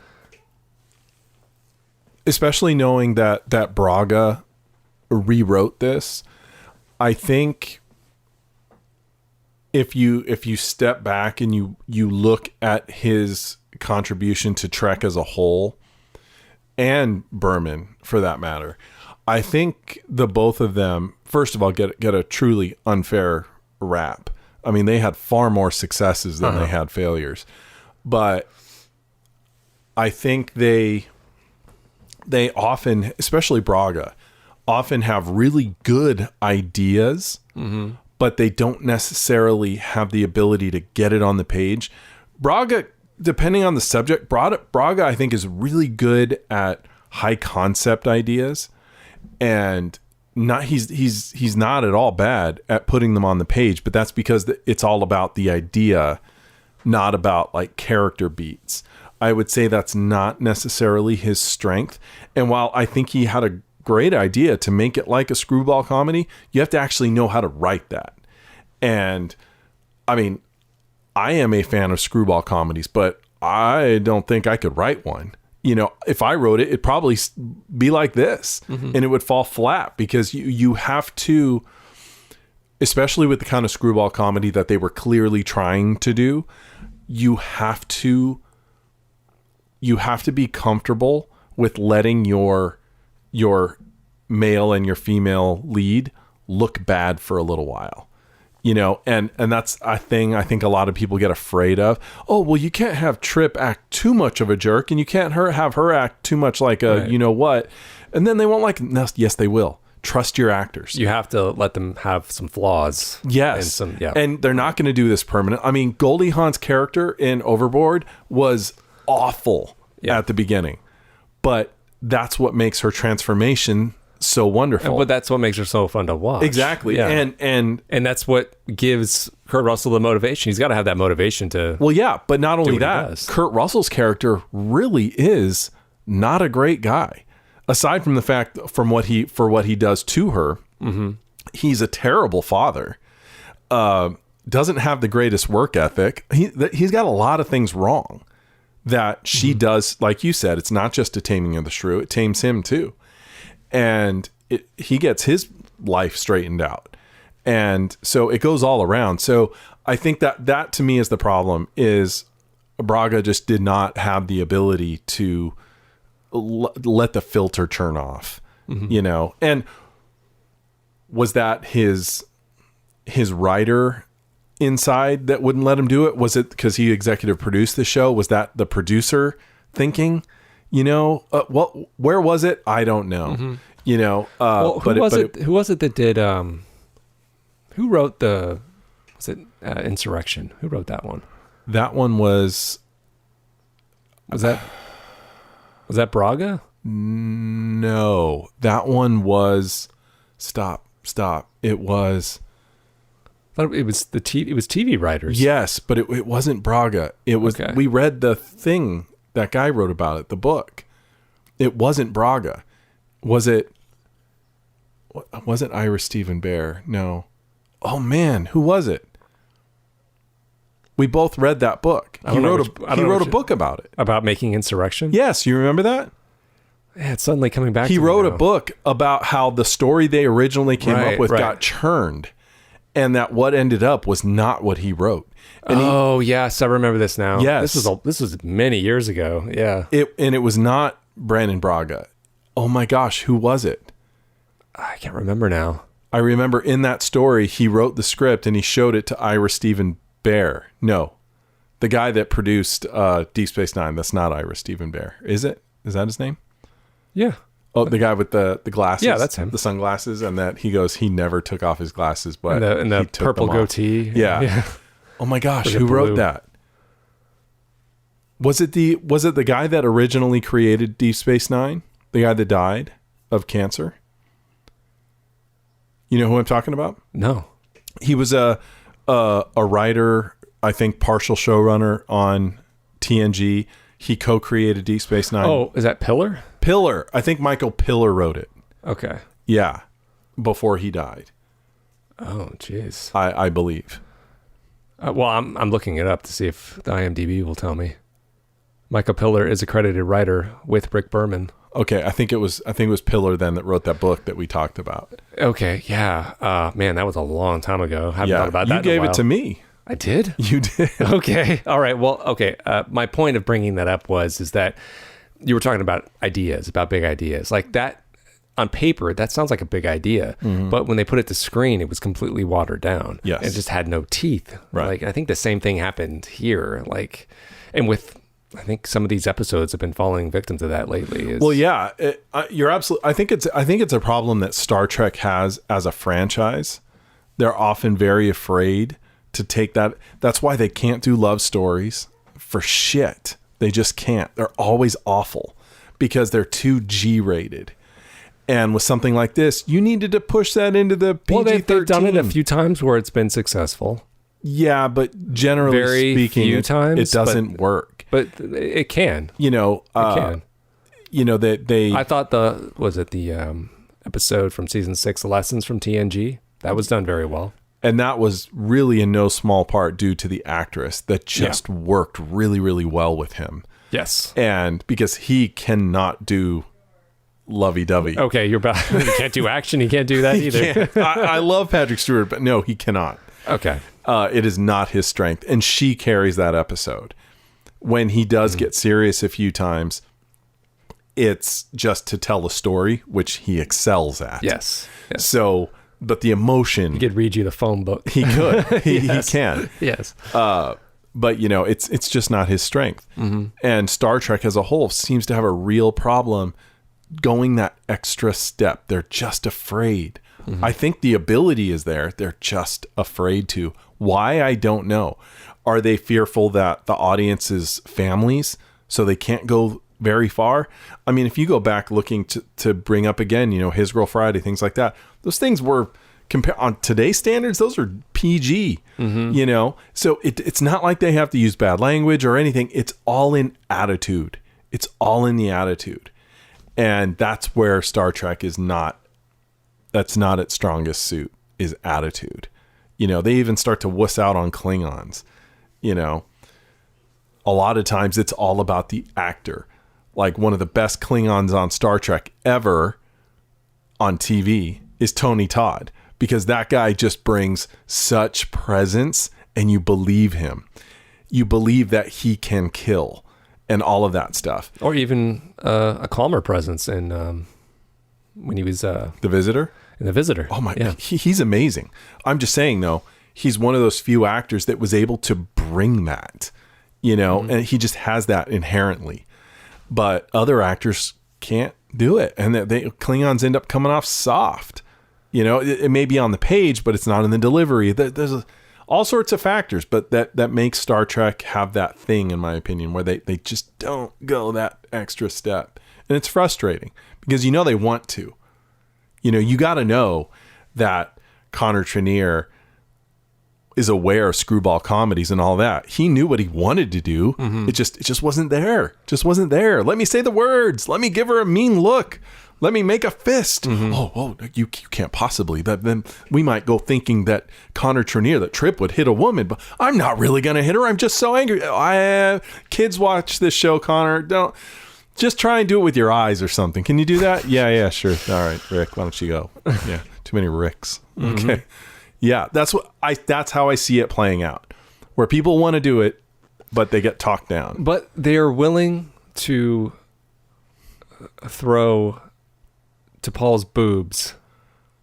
Especially knowing that Braga rewrote this, I think if you step back and you look at his contribution to Trek as a whole, and Berman for that matter, I think the both of them, first of all, get a truly unfair rap. I mean, they had far more successes than they had failures, but I think they often, especially Braga, often have really good ideas, but they don't necessarily have the ability to get it on the page. Braga, depending on the subject, Braga I think is really good at high concept ideas, and he's not at all bad at putting them on the page, but that's because it's all about the idea, not about like character beats. I would say that's not necessarily his strength. And while I think he had a great idea to make it like a screwball comedy, you have to actually know how to write that. And I mean, I am a fan of screwball comedies, but I don't think I could write one. You know, if I wrote it, it'd probably be like this, and it would fall flat because you have to, especially with the kind of screwball comedy that they were clearly trying to do, you have to be comfortable with letting your male and your female lead look bad for a little while. You know, and that's a thing I think a lot of people get afraid of. Oh, well, you can't have Trip act too much of a jerk, and you can't have her act too much like a, you know what, and then they won't like it. No, yes, they will. Trust your actors. You have to let them have some flaws. Yes. And they're not going to do this permanent. I mean, Goldie Hawn's character in Overboard was awful at the beginning, but that's what makes her transformation so wonderful. But that's what makes her so fun to watch. Exactly. Yeah. And that's what gives Kurt Russell the motivation. He's got to have that motivation to. Well, yeah, but not only that, Kurt Russell's character really is not a great guy. Aside from the fact for what he does to her, he's a terrible father. Doesn't have the greatest work ethic. He's got a lot of things wrong that she does. Like you said, it's not just a taming of the shrew; it tames him too. And he gets his life straightened out. And so it goes all around. So I think that to me is the problem, is Braga just did not have the ability to let the filter turn off, you know? And was that his writer inside that wouldn't let him do it? Was it because he executive produced the show? Was that the producer thinking? You know, where was it? I don't know. You know, who was it that did? Who wrote Insurrection? Who wrote that one? That one was that Braga? No, that one was. Stop. It was. I thought it was It was TV writers. Yes, but it wasn't Braga. It was. Okay. We read the thing. That guy wrote about it, the book. It wasn't Braga. Was it Ira Stephen Bear? No. Oh man, who was it? We both read that book. He wrote a book about it. About making Insurrection? Yes, you remember that? Yeah, it's suddenly coming back. He wrote a book about how the story they originally came up with got churned, and that what ended up was not what he wrote. And yes, I remember this now. Yes, this was many years ago. Yeah, it was not Brandon Braga. Oh my gosh, who was it? I can't remember now. I remember in that story he wrote the script and he showed it to Ira Stephen Bear. No, the guy that produced Deep Space Nine. That's not Ira Stephen Bear, is it? Is that his name? Yeah. Oh, the guy with the glasses. Yeah, that's him. The sunglasses, and that he goes, he never took off his glasses, but and the he took purple them off. goatee. Yeah. Oh my gosh, Or the who wrote blue. that? Was it the guy that originally created Deep Space Nine? The guy that died of cancer? You know who I'm talking about? No. He was a writer, I think partial showrunner on TNG. He co-created Deep Space Nine. Oh, is that Pillar? Pillar. I think Michael Pillar wrote it. Okay. Yeah, before he died. Oh, jeez. I believe. Well, I'm looking it up to see if the IMDb will tell me. Michael Pillar is a credited writer with Rick Berman. Okay, I think it was Pillar then that wrote that book that we talked about. Okay, yeah. Man, that was a long time ago. Haven't thought about that. You gave in a it to while. me. I did? You did. Okay. All right. Well, okay. My point of bringing that up is that you were talking about ideas, about big ideas. Like that, on paper, that sounds like a big idea. But when they put it to screen, it was completely watered down. Yes. It just had no teeth. Right. Like, I think the same thing happened here. Like, and with, I think some of these episodes have been falling victim to that lately. Well, yeah, you're absolutely. I think it's a problem that Star Trek has as a franchise. They're often very afraid to take that. That's why they can't do love stories for shit. They just can't. They're always awful because they're too G-rated. And with something like this, you needed to push that into the PG-13. Well, they've done it a few times where it's been successful. Yeah, but generally Very speaking, few times, it doesn't work. But it can. You know, It can. You know they. I thought the episode from season 6, Lessons from TNG, that was done very well. And that was really in no small part due to the actress that just worked really, really well with him. Yes. And because he cannot do lovey-dovey. Okay, you can't do action. You can't do that either. I love Patrick Stewart, but no, he cannot. Okay. It is not his strength. And she carries that episode. When he does get serious a few times, it's just to tell a story, which he excels at. Yes. So, but the emotion... He could read you the phone book. He could. He can. Yes. But, you know, it's just not his strength. And Star Trek as a whole seems to have a real problem going that extra step. They're just afraid. I think the ability is there. They're just afraid to. Why? I don't know. Are they fearful that the audience is families, so they can't go very far? I mean, if you go back looking to bring up again, you know, His Girl Friday, things like that, those things were, on today's standards, those are PG, you know? So it's not like they have to use bad language or anything. It's all in attitude. It's all in the attitude. And that's where Star Trek is not, that's not its strongest suit, is attitude. You know, they even start to wuss out on Klingons. You know, a lot of times it's all about the actor. Like one of the best Klingons on Star Trek ever on TV is Tony Todd, because that guy just brings such presence and you believe him. You believe that he can kill and all of that stuff. Or even a calmer presence in when he was The Visitor? in The Visitor. Oh my, yeah. he's amazing. I'm just saying though, he's one of those few actors that was able to bring that, you know, and he just has that inherently. But other actors can't do it. And Klingons end up coming off soft. You know, it may be on the page, but it's not in the delivery. There's all sorts of factors, but that makes Star Trek have that thing, in my opinion, where they just don't go that extra step. And it's frustrating because, you know, they want to. You know, you got to know that Connor Trinneer is aware of screwball comedies and all that. He knew what he wanted to do. It just wasn't there. Just wasn't there. Let me say the words. Let me give her a mean look. Let me make a fist. Oh, you can't possibly. But then we might go thinking that Connor Trinneer, that Trip would hit a woman, but I'm not really going to hit her. I'm just so angry. Kids watch this show, Connor. Don't just try and do it with your eyes or something. Can you do that? Yeah, sure. All right, Rick, why don't you go? Yeah, too many Ricks. Okay. Yeah, that's how I see it playing out, where people want to do it, but they get talked down. But they're willing to throw T'Pol's boobs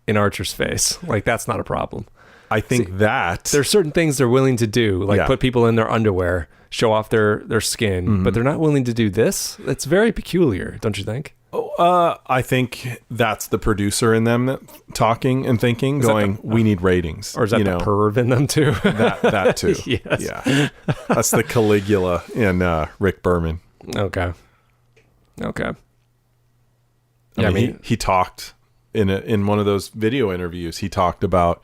in Archer's face. Like, that's not a problem. I think there's certain things they're willing to do, like put people in their underwear, show off their skin, but they're not willing to do this. It's very peculiar, don't you think? I think that's the producer in them that talking and thinking, we need ratings. Or is that the perv in them too? that too. Yes. Yeah. That's the Caligula in Rick Berman. Okay. Yeah, I mean, he talked in one of those video interviews. He talked about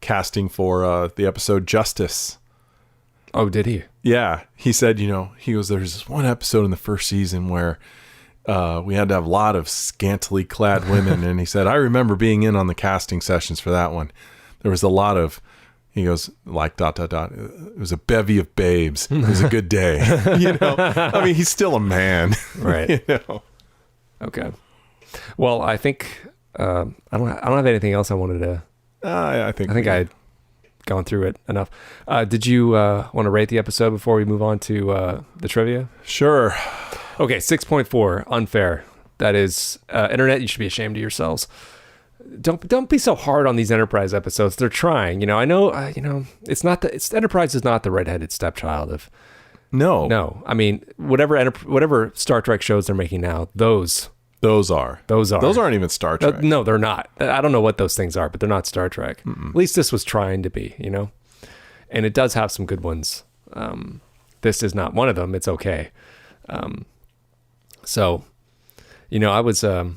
casting for the episode Justice. Oh, did he? Yeah. He said, he goes, there's this one episode in the first season where we had to have a lot of scantily clad women. And he said, I remember being in on the casting sessions for that one. There was a lot of, he goes, like, ... It was a bevy of babes. It was a good day. I mean, he's still a man. Right. Okay. Well, I think, I don't have anything else I wanted to. I think I'd gone through it enough. Did you want to rate the episode before we move on to the trivia? Sure. Okay, 6.4, unfair. That is, internet, you should be ashamed of yourselves. Don't be so hard on these Enterprise episodes. They're trying. I know, Enterprise is not the redheaded stepchild of. No. I mean, whatever Star Trek shows they're making now, those are. Those aren't even Star Trek. No, they're not. I don't know what those things are, but they're not Star Trek. Mm-mm. At least this was trying to be, and it does have some good ones. This is not one of them. It's okay. So, I was a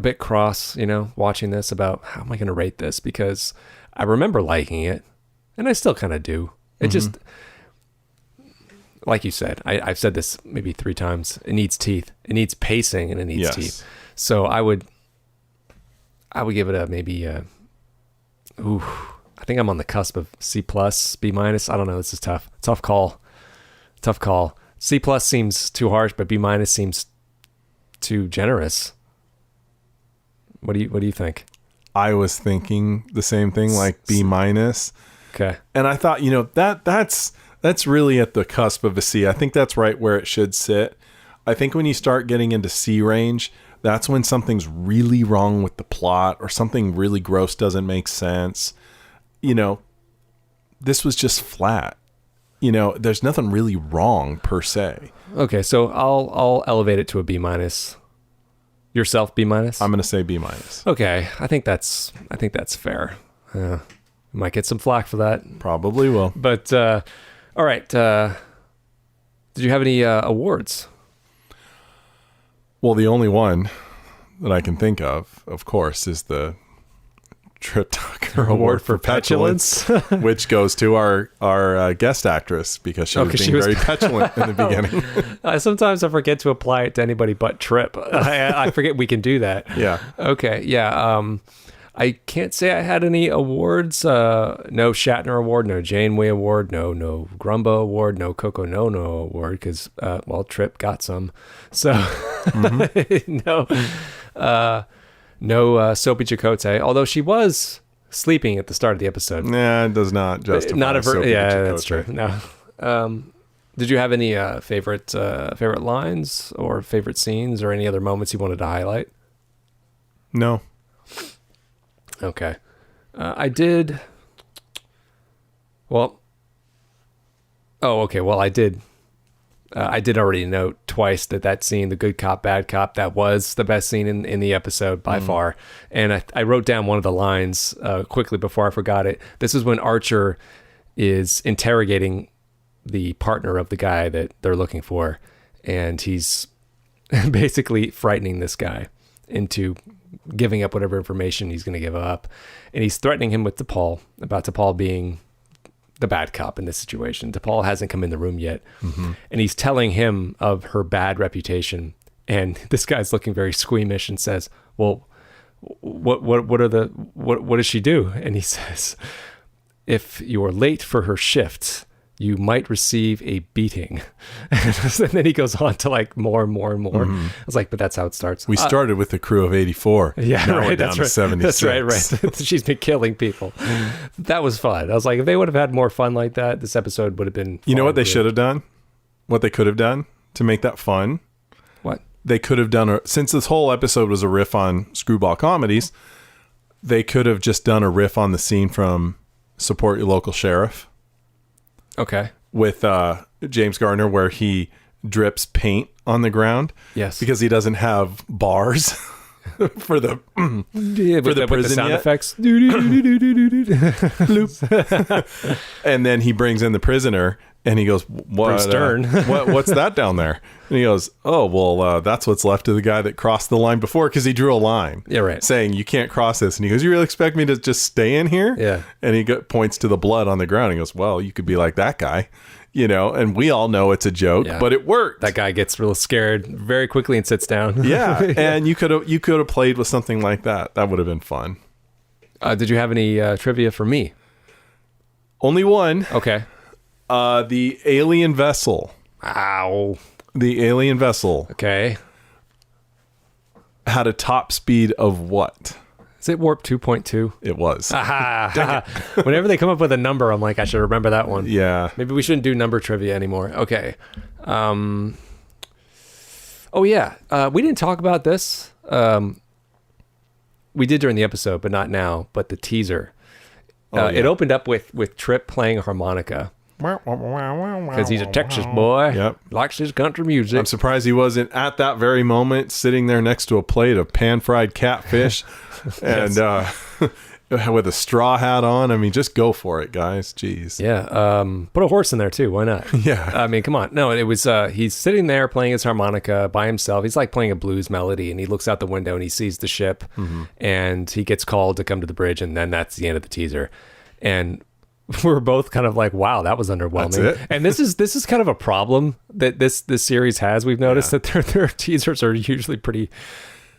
bit cross, watching this about how am I going to rate this, because I remember liking it and I still kind of do. It just, like you said, I've said this maybe 3 times. It needs teeth. It needs pacing, and it needs teeth. So I would give it a maybe. I think I'm on the cusp of C+, B-. I don't know. This is tough. Tough call. C+ seems too harsh, but B- seems too generous. What do you think? I was thinking the same thing, like B-. Okay. And I thought, that's really at the cusp of a C. I think that's right where it should sit. I think when you start getting into C range, that's when something's really wrong with the plot or something really gross doesn't make sense. This was just flat. There's nothing really wrong per se. Okay, so I'll elevate it to a B-. Yourself, B-? I'm going to say B-. Okay, I think that's fair. Might get some flack for that. Probably will. But all right. Did you have any awards? Well, the only one that I can think of course, is the Trip Tucker Award for Petulance, which goes to our guest actress because she was being very petulant in the beginning. Sometimes I forget to apply it to anybody but Trip. I forget we can do that. Yeah. Okay. Yeah. I can't say I had any awards. No Shatner Award, no Janeway Award, no Grumbo Award, no Coco No Award because Trip got some. So no Sophie Chakotay, although she was sleeping at the start of the episode. Nah, it does not justify. That's true. No. Did you have any favorite lines or favorite scenes or any other moments you wanted to highlight? No. Okay. I did. Well. Oh, okay. Well, I did. I did already note twice that scene, the good cop, bad cop, that was the best scene in the episode by far. And I wrote down one of the lines quickly before I forgot it. This is when Archer is interrogating the partner of the guy that they're looking for. And he's basically frightening this guy into giving up whatever information he's going to give up. And he's threatening him with T'Pol, about T'Pol being the bad cop in this situation. T'Pol hasn't come in the room yet. And he's telling him of her bad reputation. And this guy's looking very squeamish and says, well, what does she do? And he says, if you're late for her shift, you might receive a beating. And then he goes on to like more and more and more. I was like, but that's how it starts. We started with a crew of 84. Yeah, now right. We're down to 76. That's right. She's been killing people. That was fun. I was like, if they would have had more fun like that, this episode would have been fun. You know what they should have done? What they could have done to make that fun? What? They could have done, since this whole episode was a riff on screwball comedies, they could have just done a riff on the scene from Support Your Local Sheriff. Okay. With James Garner, where he drips paint on the ground. Yes. Because he doesn't have bars for the with the prison sound yet. effects. And then he brings in the prisoner and he goes, what, Stern. what's that down there? And he goes, oh, well, that's what's left of the guy that crossed the line before, because he drew a line. Yeah, right. Saying you can't cross this. And he goes, you really expect me to just stay in here? Yeah. And he points to the blood on the ground. He goes, well, you could be like that guy, and we all know it's a joke, but it worked. That guy gets real scared very quickly and sits down. Yeah. And you could have played with something like that. That would have been fun. Did you have any trivia for me? Only one. Okay. The alien vessel. Ow. The alien vessel Okay. had a top speed of what? Is it warp 2.2? It was. Aha. Whenever they come up with a number, I'm like, I should remember that one. Yeah. Maybe we shouldn't do number trivia anymore. Okay. Oh, yeah. We didn't talk about this. We did during the episode, but not now. But the teaser. It opened up with Trip playing a harmonica. Because he's a Texas boy. Yep. Likes his country music. I'm surprised he wasn't at that very moment sitting there next to a plate of pan-fried catfish and with a straw hat on. I mean, just go for it, guys. Jeez. Yeah. Put a horse in there, too. Why not? Yeah. I mean, come on. No, it was, he's sitting there playing his harmonica by himself. He's like playing a blues melody, and he looks out the window and he sees the ship, and he gets called to come to the bridge, and then that's the end of the teaser. And we're both kind of like, wow, that was underwhelming. That's it. And this is kind of a problem that this series has. We've noticed that their teasers are usually pretty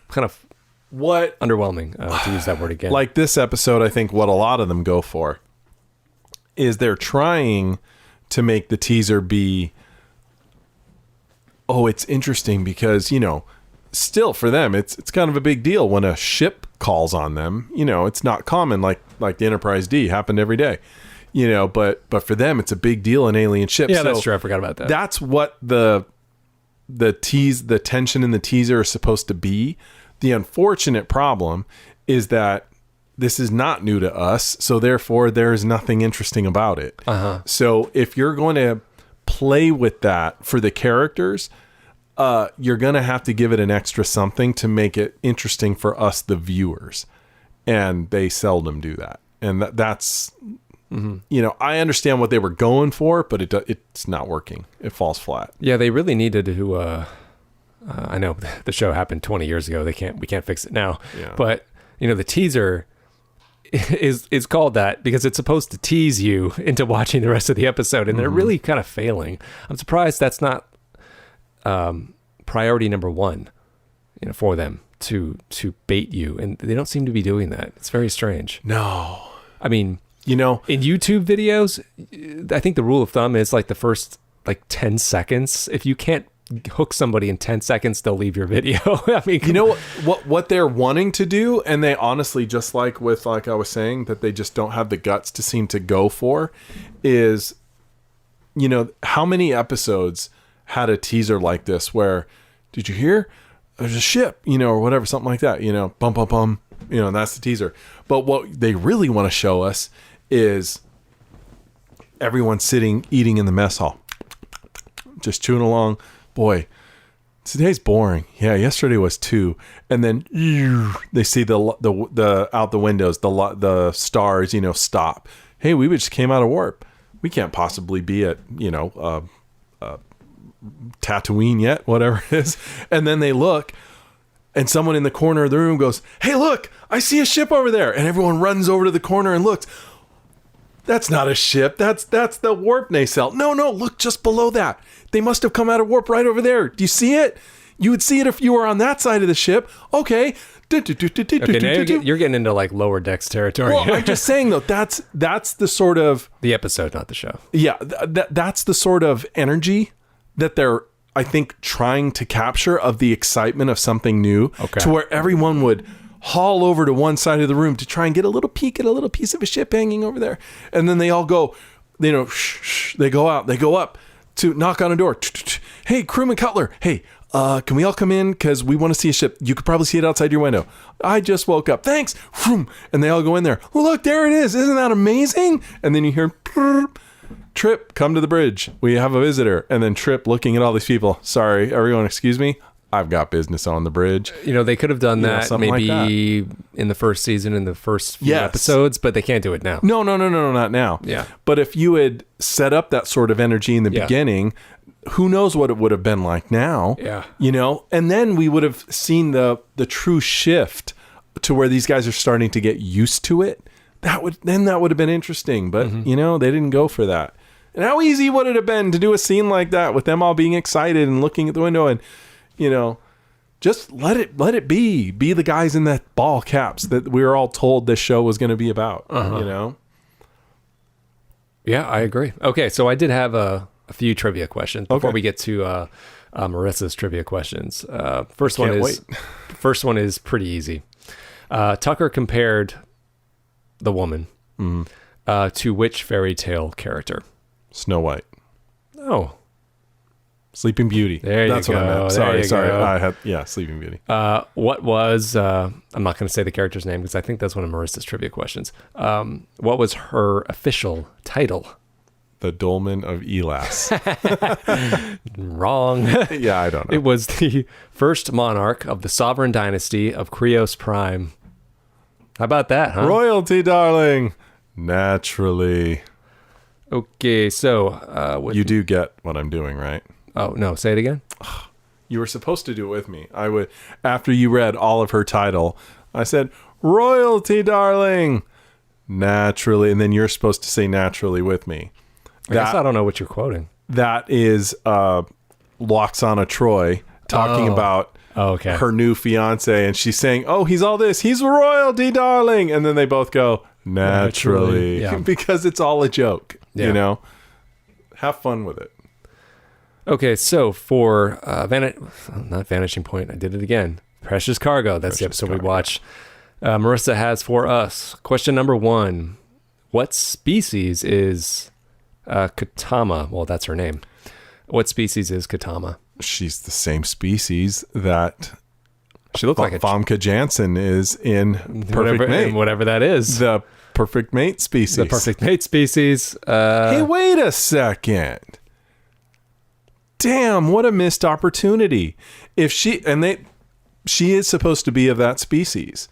kind of underwhelming, to use that word again. Like this episode, I think what a lot of them go for is they're trying to make the teaser be, oh, it's interesting because, still for them, it's kind of a big deal when a ship calls on them. It's not common like the Enterprise D happened every day. But for them, it's a big deal in alien ships. Yeah, that's true. I forgot about that. That's what the tension in the teaser is supposed to be. The unfortunate problem is that this is not new to us, so therefore there is nothing interesting about it. So if you're going to play with that for the characters, you're going to have to give it an extra something to make it interesting for us, the viewers. And they seldom do that. And that's... I understand what they were going for, but it's not working. It falls flat. Yeah, they really needed to. I know the show happened 20 years ago. We can't fix it now. Yeah. But the teaser is called that because it's supposed to tease you into watching the rest of the episode, and they're really kind of failing. I'm surprised that's not priority number one, for them to bait you, and they don't seem to be doing that. It's very strange. No, I mean. In YouTube videos, I think the rule of thumb is like the first 10 seconds. If you can't hook somebody in 10 seconds, they'll leave your video. I mean, what they're wanting to do, and they honestly, just like I was saying, that they just don't have the guts to seem to go for, is, how many episodes had a teaser like this where, did you hear? There's a ship, or whatever, something like that, bum, bum, bum, and that's the teaser. But what they really want to show us is everyone sitting, eating in the mess hall, just chewing along. Boy, today's boring. Yeah, yesterday was too. And then they see the out the windows, the stars, stop. Hey, we just came out of warp. We can't possibly be at Tatooine yet, whatever it is. And then they look, and someone in the corner of the room goes, "Hey, look, I see a ship over there." And everyone runs over to the corner and looks. That's not a ship. That's the warp nacelle. No, look just below that. They must have come out of warp right over there. Do you see it? You would see it if you were on that side of the ship. Okay. Okay, now you're getting into lower decks territory. Well, I'm just saying though, that's the sort of the episode, not the show. Yeah, that's the sort of energy that they're, I think, trying to capture of the excitement of something new. Okay. To where everyone would haul over to one side of the room to try and get a little peek at a little piece of a ship hanging over there. And then they all go, shh, they go out, they go up to knock on a door. Hey, crewman Cutler. Hey, can we all come in? Because we want to see a ship. You could probably see it outside your window. I just woke up. Thanks. And they all go in there. Well, look, there it is. Isn't that amazing? And then you hear, Trip, come to the bridge. We have a visitor. And then Trip looking at all these people. Sorry, everyone, excuse me. I've got business on the bridge. They could have done that maybe like in the first season, in the first few episodes, but they can't do it now. No, not now. Yeah. But if you had set up that sort of energy in the beginning, who knows what it would have been like now? Yeah. And then we would have seen the true shift to where these guys are starting to get used to it. That would have been interesting, but they didn't go for that. And how easy would it have been to do a scene like that with them all being excited and looking at the window and just let it be the guys in that ball caps that we were all told this show was going to be about. Yeah, I agree. Okay, so I did have a few trivia questions before we get to Marissa's trivia questions. First one is pretty easy. Tucker compared the woman to which fairy tale character? Snow White. Oh. Sleeping Beauty. That's what I meant. Sorry. Go. I had Sleeping Beauty. What was I'm not going to say the character's name because I think that's one of Marissa's trivia questions. What was her official title? The Dolmen of Elas. Wrong. Yeah, I don't know. It was the first monarch of the sovereign dynasty of Krios Prime. How about that, huh? Royalty, darling. Naturally. Okay, so you do get what I'm doing, right? Oh, no, say it again. You were supposed to do it with me. I would, after you read all of her title, I said, royalty, darling. Naturally. And then you're supposed to say naturally with me. I guess I don't know what you're quoting. That is Loxana Troy talking about her new fiance. And she's saying, oh, he's all this. He's royalty, darling. And then they both go, naturally. Yeah. Because it's all a joke, Have fun with it. Okay, so for not Vanishing Point, I did it again. Precious Cargo, that's the episode we watch. Marissa has for us, question number 1. What species is Katama? Well, that's her name. What species is Katama? She's the same species that she looked like Famke Janssen is in Perfect Mate. Whatever that is. The Perfect Mate species. The Perfect Mate species. Hey, wait a second. Damn, what a missed opportunity. If she is supposed to be of that species.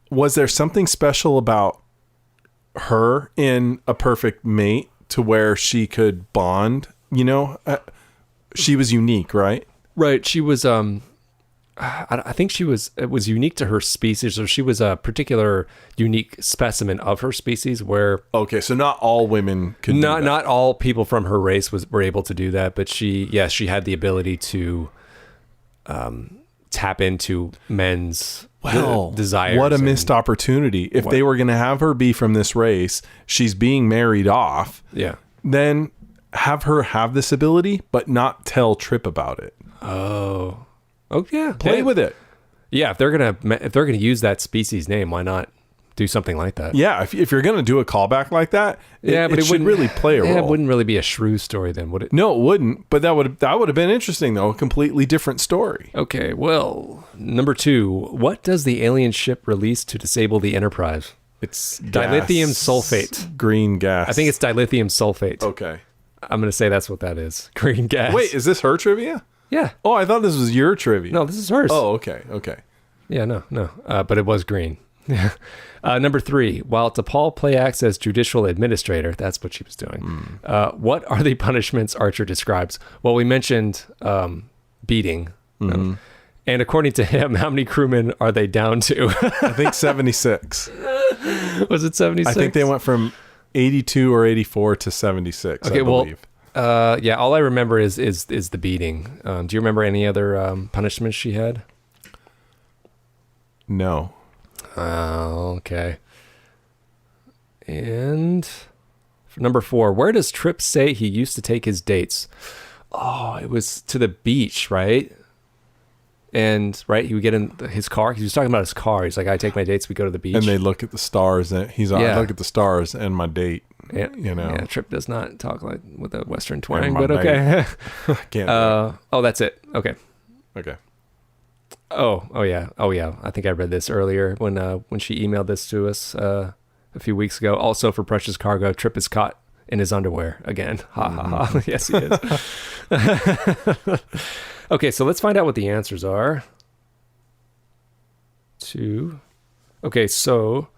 Was there something special about her in a Perfect Mate to where she could bond? She was unique, right? Right. She was I think it was unique to her species, or she was a particular unique specimen of her species where... Okay, so not all women could do that. Not all people from her race were able to do that, but she had the ability to tap into men's desires. What a missed opportunity. If they were going to have her be from this race, she's being married off, then have her have this ability, but not tell Trip about it. Oh yeah, play with it. Yeah, if they're gonna use that species name, why not do something like that? Yeah, if you're gonna do a callback like that, but it should really play a role. It wouldn't really be a shrew story then, would it? No, it wouldn't. But that would have been interesting though. A completely different story. Okay, well, number 2, what does the alien ship release to disable the Enterprise? It's dilithium sulfate. Green gas. I think it's dilithium sulfate. Okay. I'm gonna say that's what that is. Green gas. Wait, is this her trivia? Yeah. Oh, I thought this was your trivia. No, this is hers. Oh, okay. Yeah, no. But it was green. Number 3, while T'Pol play acts as judicial administrator, that's what she was doing. What are the punishments Archer describes? Well, we mentioned beating. And according to him, how many crewmen are they down to? I think 76. Was it 76? I think they went from 82 or 84 to 76, I believe. All I remember is the beating. Do you remember any other punishments she had? No. Okay. And for number 4, where does Trip say he used to take his dates? Oh, it was to the beach, right? And he would get in his car. He was talking about his car. He's like, I take my dates, we go to the beach. And they look at the stars. And I look at the stars and my date. Yeah, Trip does not talk like with a Western twang, but okay. Can't. That's it. Okay. Okay. Oh yeah. I think I read this earlier when she emailed this to us a few weeks ago. Also for Precious Cargo, Trip is caught in his underwear again. Ha ha ha. Yes, he is. Okay, so let's find out what the answers are. Okay, so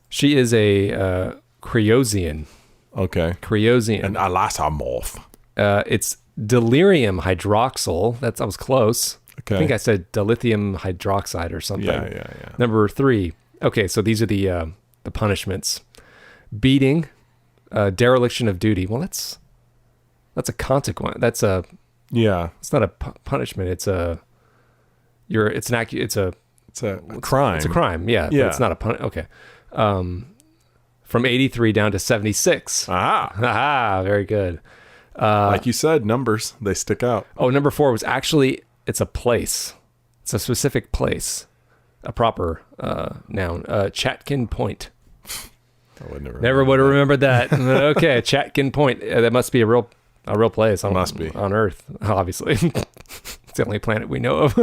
she is a Creosian. Okay. Creosian. An elastomorph. It's delirium hydroxyl. I was close. Okay. I think I said dilithium hydroxide or something. Yeah. Number 3. Okay, so these are the punishments: beating, dereliction of duty. Well, that's a consequence. That's a It's not a punishment. It's a crime. It's a crime. Yeah. But it's not a pun. Okay. From 83 down to 76. Aha. Very good. Like you said, numbers, they stick out. Oh, number 4 was actually, it's a place. It's a specific place. A proper noun. Chatkin Point. I would never would have remembered that. Okay, Chatkin Point. That must be a real place on Earth, obviously. It's the only planet we know of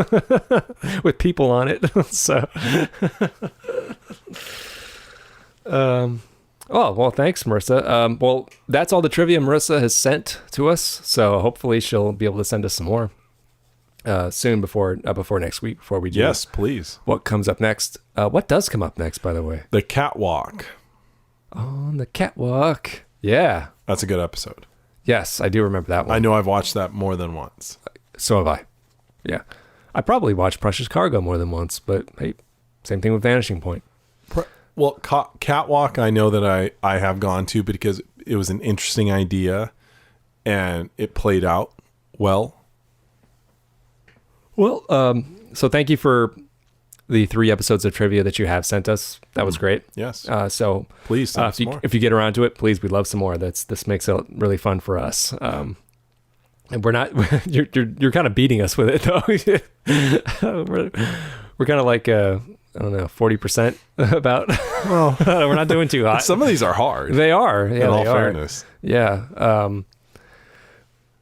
with people on it. So, well, thanks, Marissa. Well, that's all the trivia Marissa has sent to us. So hopefully she'll be able to send us some more soon before next week. Before we do, yes, please. What comes up next? What does come up next, by the way? The catwalk. On the catwalk. Yeah, that's a good episode. Yes, I do remember that one. I know I've watched that more than once. So have I. Yeah. I probably watched Precious Cargo more than once, but hey, same thing with Vanishing Point. Well, Catwalk, I know that I have gone to because it was an interesting idea and it played out well. Well, so thank you for the 3 episodes of trivia that you have sent us. That was great. Yes. So please send us more. If you get around to it, please, we'd love some more. This makes it really fun for us. And we're not, you're kind of beating us with it though. we're kind of like, I don't know, 40% about, well, we're not doing too hot. Some of these are hard. They are. Yeah, in all fairness. Yeah.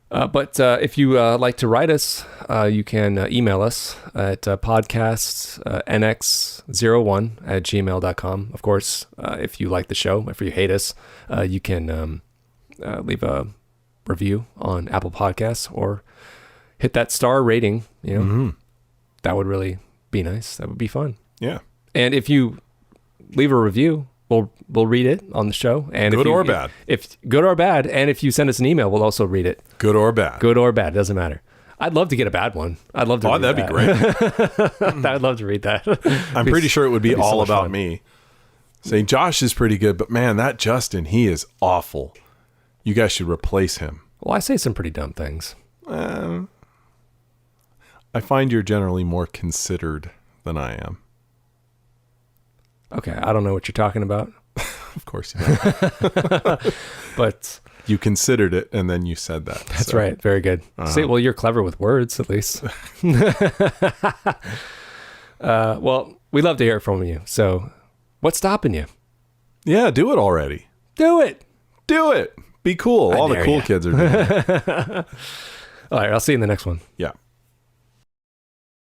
But if you like to write us, you can email us at podcastnx01@gmail.com. Of course, if you like the show, if you hate us, you can leave a review on Apple Podcasts or hit that star rating. That would really be nice. That would be fun. Yeah. And if you leave a review, we'll read it on the show. And good or bad. If good or bad, and if you send us an email, we'll also read it. Good or bad. Good or bad, doesn't matter. I'd love to get a bad one. I'd love to. Oh, that'd be great. I'd love to read that. I'm pretty sure it would be all about fun. me. Saying Josh is pretty good, but man, that Justin, he is awful. You guys should replace him. Well, I say some pretty dumb things. I find you're generally more considered than I am. Okay, I don't know what you're talking about. Of course you don't. But you considered it, and then you said that. That's right. Very good. See, well, you're clever with words, at least. Well, we love to hear from you. So what's stopping you? Yeah, do it already. Do it. Do it. Be cool. All the cool kids are doing it. All right, I'll see you in the next one. Yeah.